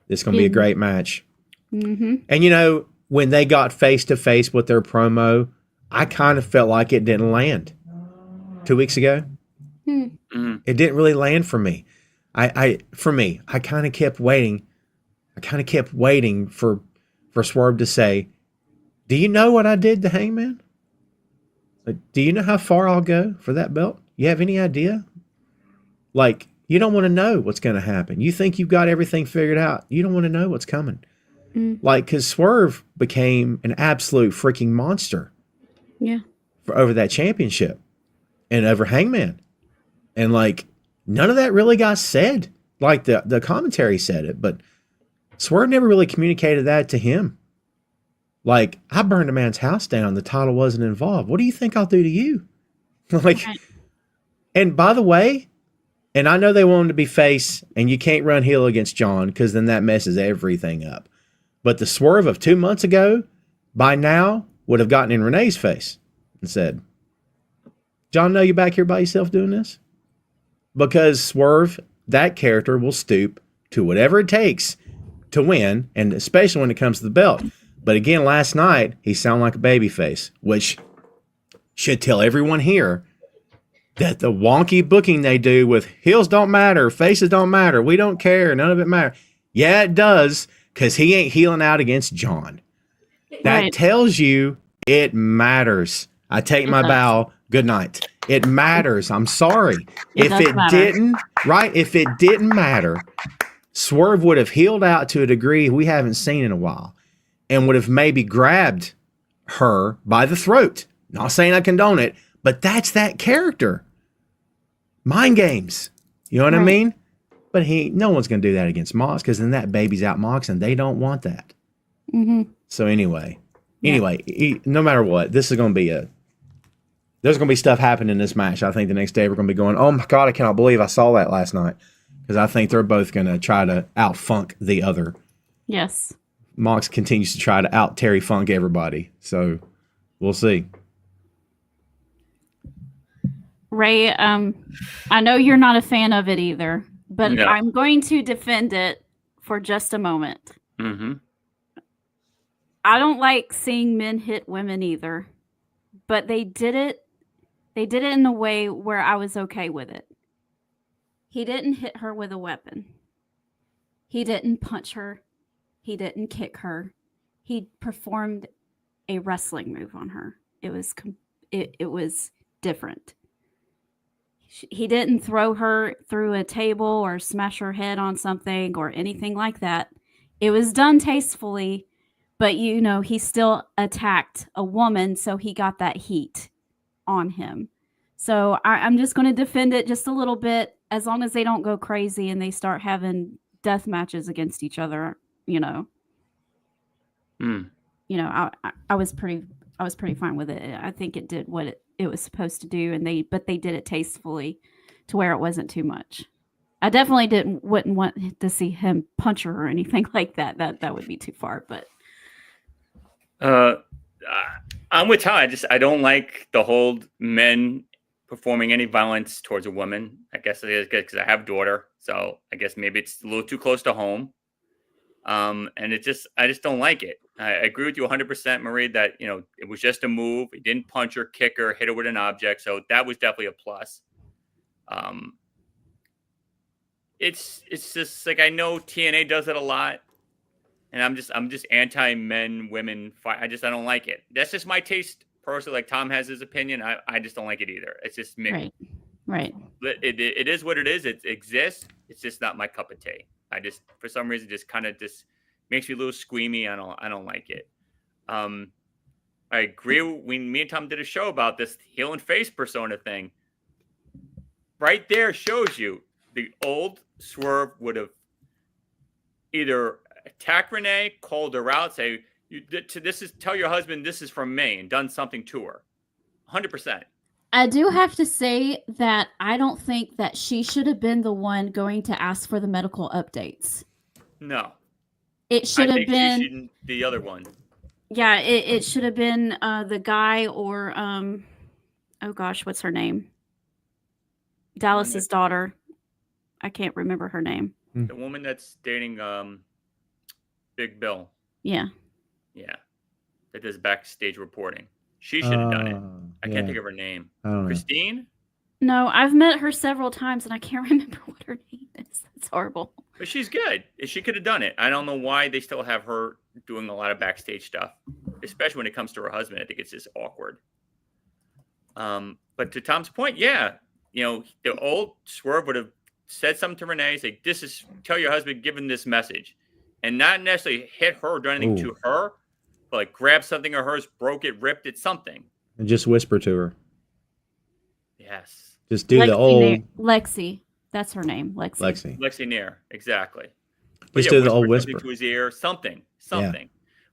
It's going to be a great match. Mm-hmm. And, when they got face-to-face with their promo, I kind of felt like it didn't land 2 weeks ago. Mm-hmm. It didn't really land for me. I kind of kept waiting. For Swerve to say, do you know what I did to Hangman? Like, do you know how far I'll go for that belt? You have any idea? Like, you don't want to know what's going to happen. You think you've got everything figured out. You don't want to know what's coming. Like, because Swerve became an absolute freaking monster. Yeah. Over that championship and over Hangman. And, like, none of that really got said. Like, the commentary said it, but Swerve never really communicated that to him. Like, I burned a man's house down. The title wasn't involved. What do you think I'll do to you? Like, and by the way, and I know they want him to be face, and you can't run heel against John because then that messes everything up. But the Swerve of 2 months ago, by now, would have gotten in Renee's face and said, John, know you back here by yourself doing this? Because Swerve, that character, will stoop to whatever it takes to win, and especially when it comes to the belt. But again, last night, he sounded like a babyface, which should tell everyone here that the wonky booking they do with heels don't matter, faces don't matter, we don't care, none of it matters. Yeah, it does, because he ain't healing out against John. That tells you it matters. I take my bow. Good night. It matters. I'm sorry. If it didn't matter, Swerve would have healed out to a degree we haven't seen in a while and would have maybe grabbed her by the throat. Not saying I condone it, but that's that character. Mind games. You know what I mean? But no one's going to do that against Mox because then that baby's out Mox and they don't want that. Mm-hmm. So anyway, no matter what, this is going to be there's going to be stuff happening in this match. I think the next day we're going to be going, oh my God, I cannot believe I saw that last night. Because I think they're both going to try to out-funk the other. Yes. Mox continues to try to out-Terry Funk everybody. So we'll see. Ray, I know you're not a fan of it either, but No. I'm going to defend it for just a moment. Mm-hmm. I don't like seeing men hit women either, but they did it in a way where I was okay with it. He didn't hit her with a weapon. He didn't punch her. He didn't kick her. He performed a wrestling move on her. It was different. He didn't throw her through a table or smash her head on something or anything like that. It was done tastefully, but he still attacked a woman, so he got that heat on him. So I'm just going to defend it just a little bit, as long as they don't go crazy and they start having death matches against each other. I was pretty fine with it. I think it did what it was supposed to do, but they did it tastefully to where it wasn't too much. I definitely wouldn't want to see him punch her or anything like that. That would be too far. But I I'm with Ty. I don't like the whole men performing any violence towards a woman. I guess it is because I have a daughter, so I guess maybe it's a little too close to home. And I just don't like it. I agree with you 100%, Marie, that, it was just a move. He didn't punch her, kick her, hit her with an object. So that was definitely a plus. It's just like, I know TNA does it a lot, and I'm just anti men, women fight. I don't like it. That's just my taste personally. Like Tom has his opinion. I just don't like it either. It's just me. Right. It is what it is. It exists. It's just not my cup of tea. For some reason, just kind of just makes me a little squeamy. I don't like it. I agree. When me and Tom did a show about this heel and face persona thing, right there shows you the old Swerve would have either attacked Renee, called her out, say, tell your husband this is from me, and done something to her. 100%. I do have to say that I don't think that she should have been the one going to ask for the medical updates. No. It should have been she shouldn't, the other one. Yeah, it should have been the guy or oh gosh, what's her name? Dallas's daughter. I can't remember her name. The woman that's dating Big Bill. Yeah. Yeah. That does backstage reporting. She should have done it. I can't think of her name. Christine? No, I've met her several times and I can't remember what her name is. That's horrible. But she's good. She could have done it. I don't know why they still have her doing a lot of backstage stuff, especially when it comes to her husband. I think it's just awkward. But to Tom's point, yeah, the old Swerve would have said something to Renee, say, tell your husband, give him this message, and not necessarily hit her or do anything to her, but like grab something of hers, broke it, ripped it, something. And just whisper to her. Yes. Just do the old Lexi. That's her name, Lexi. Lexi Neer, exactly. Just do the old whisper to his ear, something. Yeah.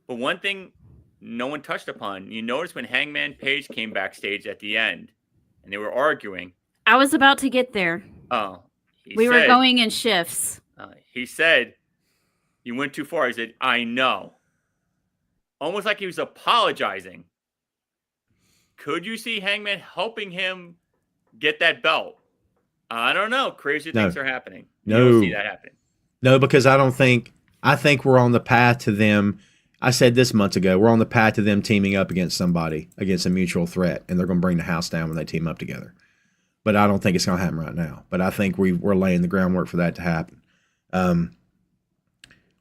But one thing no one touched upon, you notice when Hangman Page came backstage at the end, and they were arguing. I was about to get there. Oh, we were going in shifts. He said, "You went too far." He said, "I know." Almost like he was apologizing. Could you see Hangman helping him get that belt? I don't know. Crazy things are happening. You don't see that happening. No, because I think we're on the path to them. I said this months ago, we're on the path to them teaming up against somebody, against a mutual threat, and they're going to bring the house down when they team up together. But I don't think it's going to happen right now. But I think we're laying the groundwork for that to happen.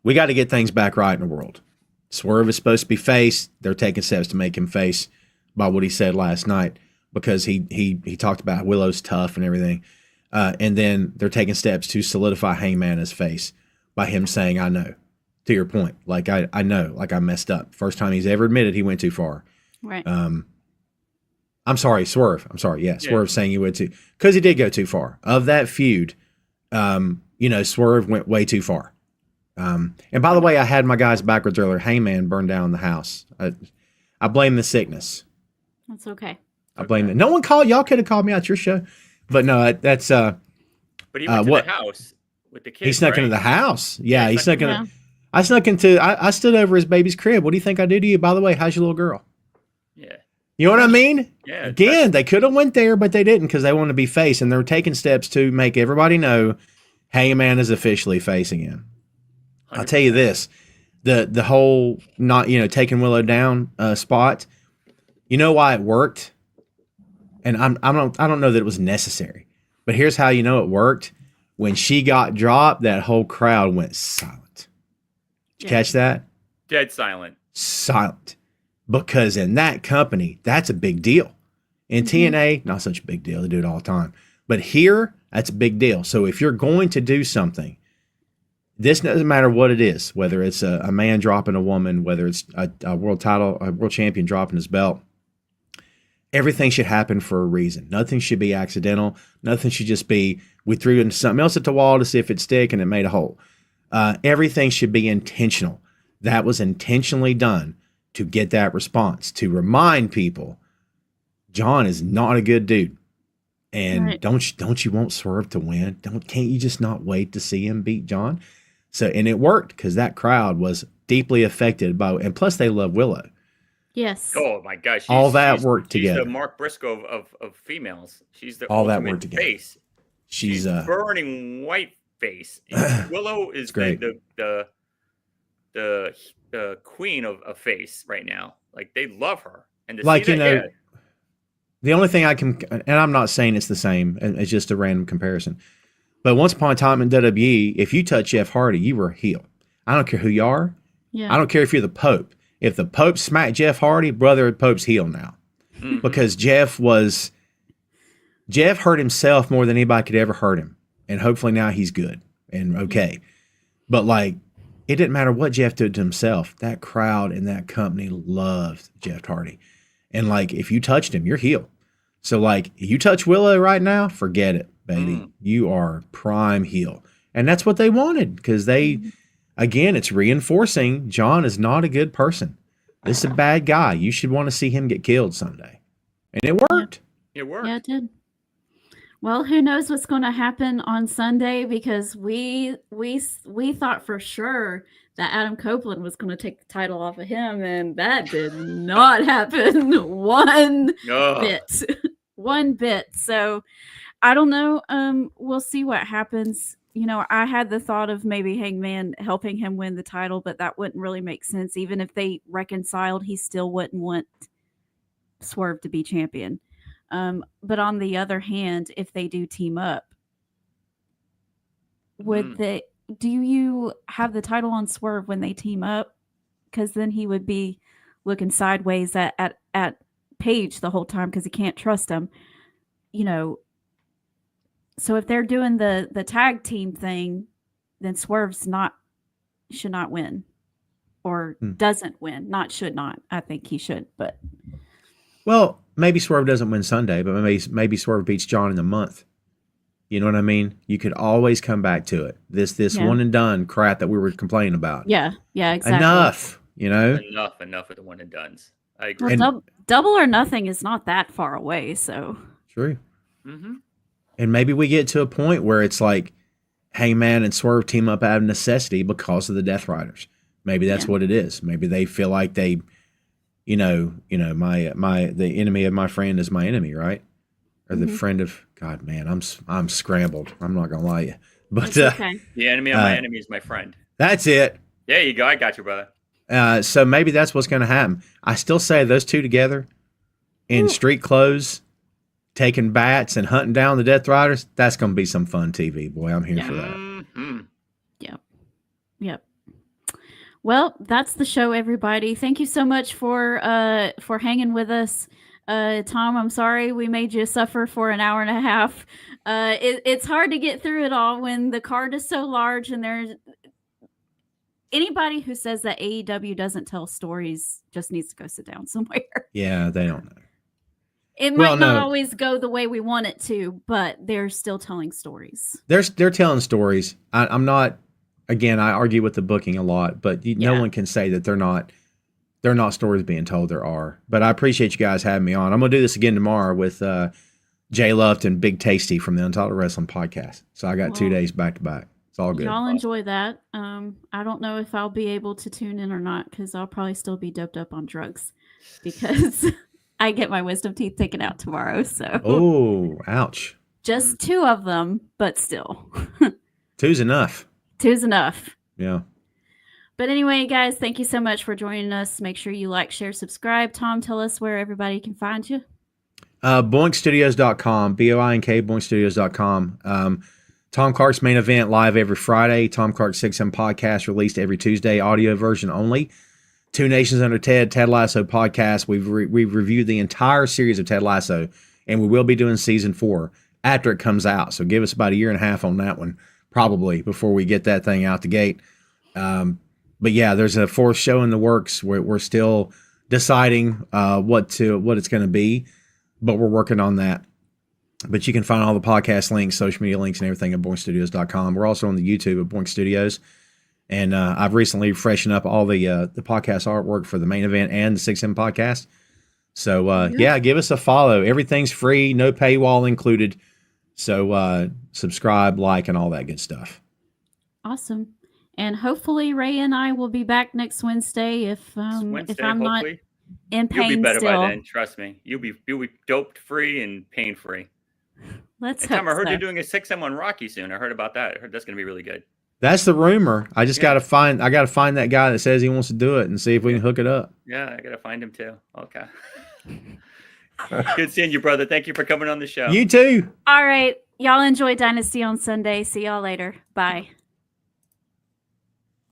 We got to get things back right in the world. Swerve is supposed to be face. They're taking steps to make him face by what he said last night, because he talked about Willow's tough and everything. And then they're taking steps to solidify Hangman as face by him saying, I know. To your point, like I know, like I messed up. First time he's ever admitted he went too far. Right. I'm sorry, Swerve. I'm sorry. Yeah, Swerve saying he went too, because he did go too far. Of that feud, Swerve went way too far. And by the way, I had my guys backwards earlier. Hangman burned down the house. I blame the sickness. That's okay. I blame it. No one called. Y'all could have called me out your show, but no, that's But he went to the house with the kids. He snuck into the house. Yeah, he snuck in. I snuck into. I stood over his baby's crib. What do you think I did to you? By the way, how's your little girl? Yeah. You know what I mean? Yeah. Again, they could have went there, but they didn't, because they wanted to be face, and they're taking steps to make everybody know Hangman is officially face again. 100%. I'll tell you this: the whole not taking Willow down spot. You know why it worked? And I don't know that it was necessary, but here's how you know it worked. When she got dropped, that whole crowd went silent. Did you catch that? Dead silent. Silent. Because in that company, that's a big deal. In TNA, not such a big deal. They do it all the time. But here, that's a big deal. So if you're going to do something, this doesn't matter what it is, whether it's a man dropping a woman, whether it's a world champion dropping his belt. Everything should happen for a reason. Nothing should be accidental. Nothing should just be, we threw into something else at the wall to see if it'd stick and it made a hole. Everything should be intentional. That was intentionally done to get that response, to remind people John is not a good dude. And right. don't you want Swerve to win? Can't you just not wait to see him beat John? So, and it worked, because that crowd was deeply affected by, and plus they love Willow. Yes. Oh my gosh, All that worked she's together. the Mark Briscoe of females. She's the All that ultimate worked together. face. She's burning white face. And Willow is great. the queen of face right now. Like they love her. And to like see you that, know. yeah, The only thing I can, and I'm not saying it's the same, it's just a random comparison. But once upon a time in WWE, if you touch Jeff Hardy, you were a heel. I don't care who you are. Yeah. I don't care if you're the Pope. If the Pope smacked Jeff Hardy, brother, the Pope's heel now. Because Jeff hurt himself more than anybody could ever hurt him. And hopefully now he's good and okay. But like, it didn't matter what Jeff did to himself. That crowd and that company loved Jeff Hardy. And like, if you touched him, you're heel. So like, you touch Willow right now, forget it, baby. You are prime heel. And that's what they wanted because again, it's reinforcing John is not a good person. This is a bad guy. You should want to see him get killed someday. And it worked. it worked. Yeah, it did. Well, who knows what's going to happen on Sunday because we thought for sure that Adam Copeland was going to take the title off of him, and that did not happen one bit. So I don't know. We'll see what happens. You know, I had the thought of maybe Hangman helping him win the title, but that wouldn't really make sense. Even if they reconciled, he still wouldn't want Swerve to be champion. But on the other hand, if they do team up, do you have the title on Swerve when they team up? Because then he would be looking sideways at Paige the whole time because he can't trust him. You know, so if they're doing the tag team thing, then Swerve's should not win or doesn't win. Not should not. I think he should, but. Well, maybe Swerve doesn't win Sunday, but maybe Swerve beats John in the month. You know what I mean? You could always come back to it. This one and done crap that we were complaining about. Yeah, exactly. Enough, you know? Enough with the one and dones. I agree. Well, double or nothing is not that far away, so. True. And maybe we get to a point where it's like Hangman and Swerve team up out of necessity because of the Death Riders. Maybe that's what it is. Maybe they feel like they, the enemy of my friend is my enemy, right? Or the friend of God, man, I'm scrambled. I'm not gonna lie to you, but okay. The enemy of my enemy is my friend. That's it. There you go. I got you, brother. So maybe that's what's going to happen. I still say those two together in street clothes, taking bats and hunting down the Death Riders. That's going to be some fun TV, boy. I'm here for that. Yep. Well, that's the show, everybody. Thank you so much for hanging with us. Tom, I'm sorry we made you suffer for an hour and a half. It's hard to get through it all when the card is so large and there's anybody who says that AEW doesn't tell stories just needs to go sit down somewhere. Yeah, they don't know. It might not always go the way we want it to, but they're still telling stories. They're telling stories. I'm not. Again, I argue with the booking a lot, but no one can say that they're not stories being told. There are. But I appreciate you guys having me on. I'm gonna do this again tomorrow with Jay Luft and Big Tasty from the Untitled Wrestling Podcast. So I got 2 days back to back. It's all good. Y'all enjoy that. I don't know if I'll be able to tune in or not because I'll probably still be doped up on drugs because I get my wisdom teeth taken out tomorrow. So ouch. Just 2 of them, but still. 2's enough. 2's enough. Yeah. But anyway, guys, thank you so much for joining us. Make sure you like, share, subscribe. Tom, tell us where everybody can find you. BoinkStudios.com, BOINK, BoinkStudios.com. Tom Clark's Main Event live every Friday. Tom Clark's 6M podcast released every Tuesday, audio version only. Two Nations Under Ted Lasso podcast. We've reviewed the entire series of Ted Lasso, and we will be doing season 4 after it comes out. So give us about a year and a half on that one, probably, before we get that thing out the gate. But yeah, there's a 4th show in the works. We're still deciding what it's going to be, but we're working on that. But you can find all the podcast links, social media links, and everything at BoinkStudios.com. We're also on the YouTube at Boink Studios. And I've recently freshened up all the podcast artwork for the Main Event and the 6M podcast. So, give us a follow. Everything's free, no paywall included. So subscribe, like, and all that good stuff. Awesome. And hopefully Ray and I will be back next Wednesday if I'm hopefully. in You'll be pain better still. by then. Trust me. You'll be doped free and pain free. Let's And Tom, I hope heard so. you're doing a 6M on Rocky soon. I heard about that. I heard that's going to be really good. That's the rumor. I just Yeah. got to find that guy that says he wants to do it and see if we can hook it up. Yeah, I got to find him too. Okay. Good seeing you, brother. Thank you for coming on the show. You too. All right. Y'all enjoy Dynasty on Sunday. See y'all later. Bye.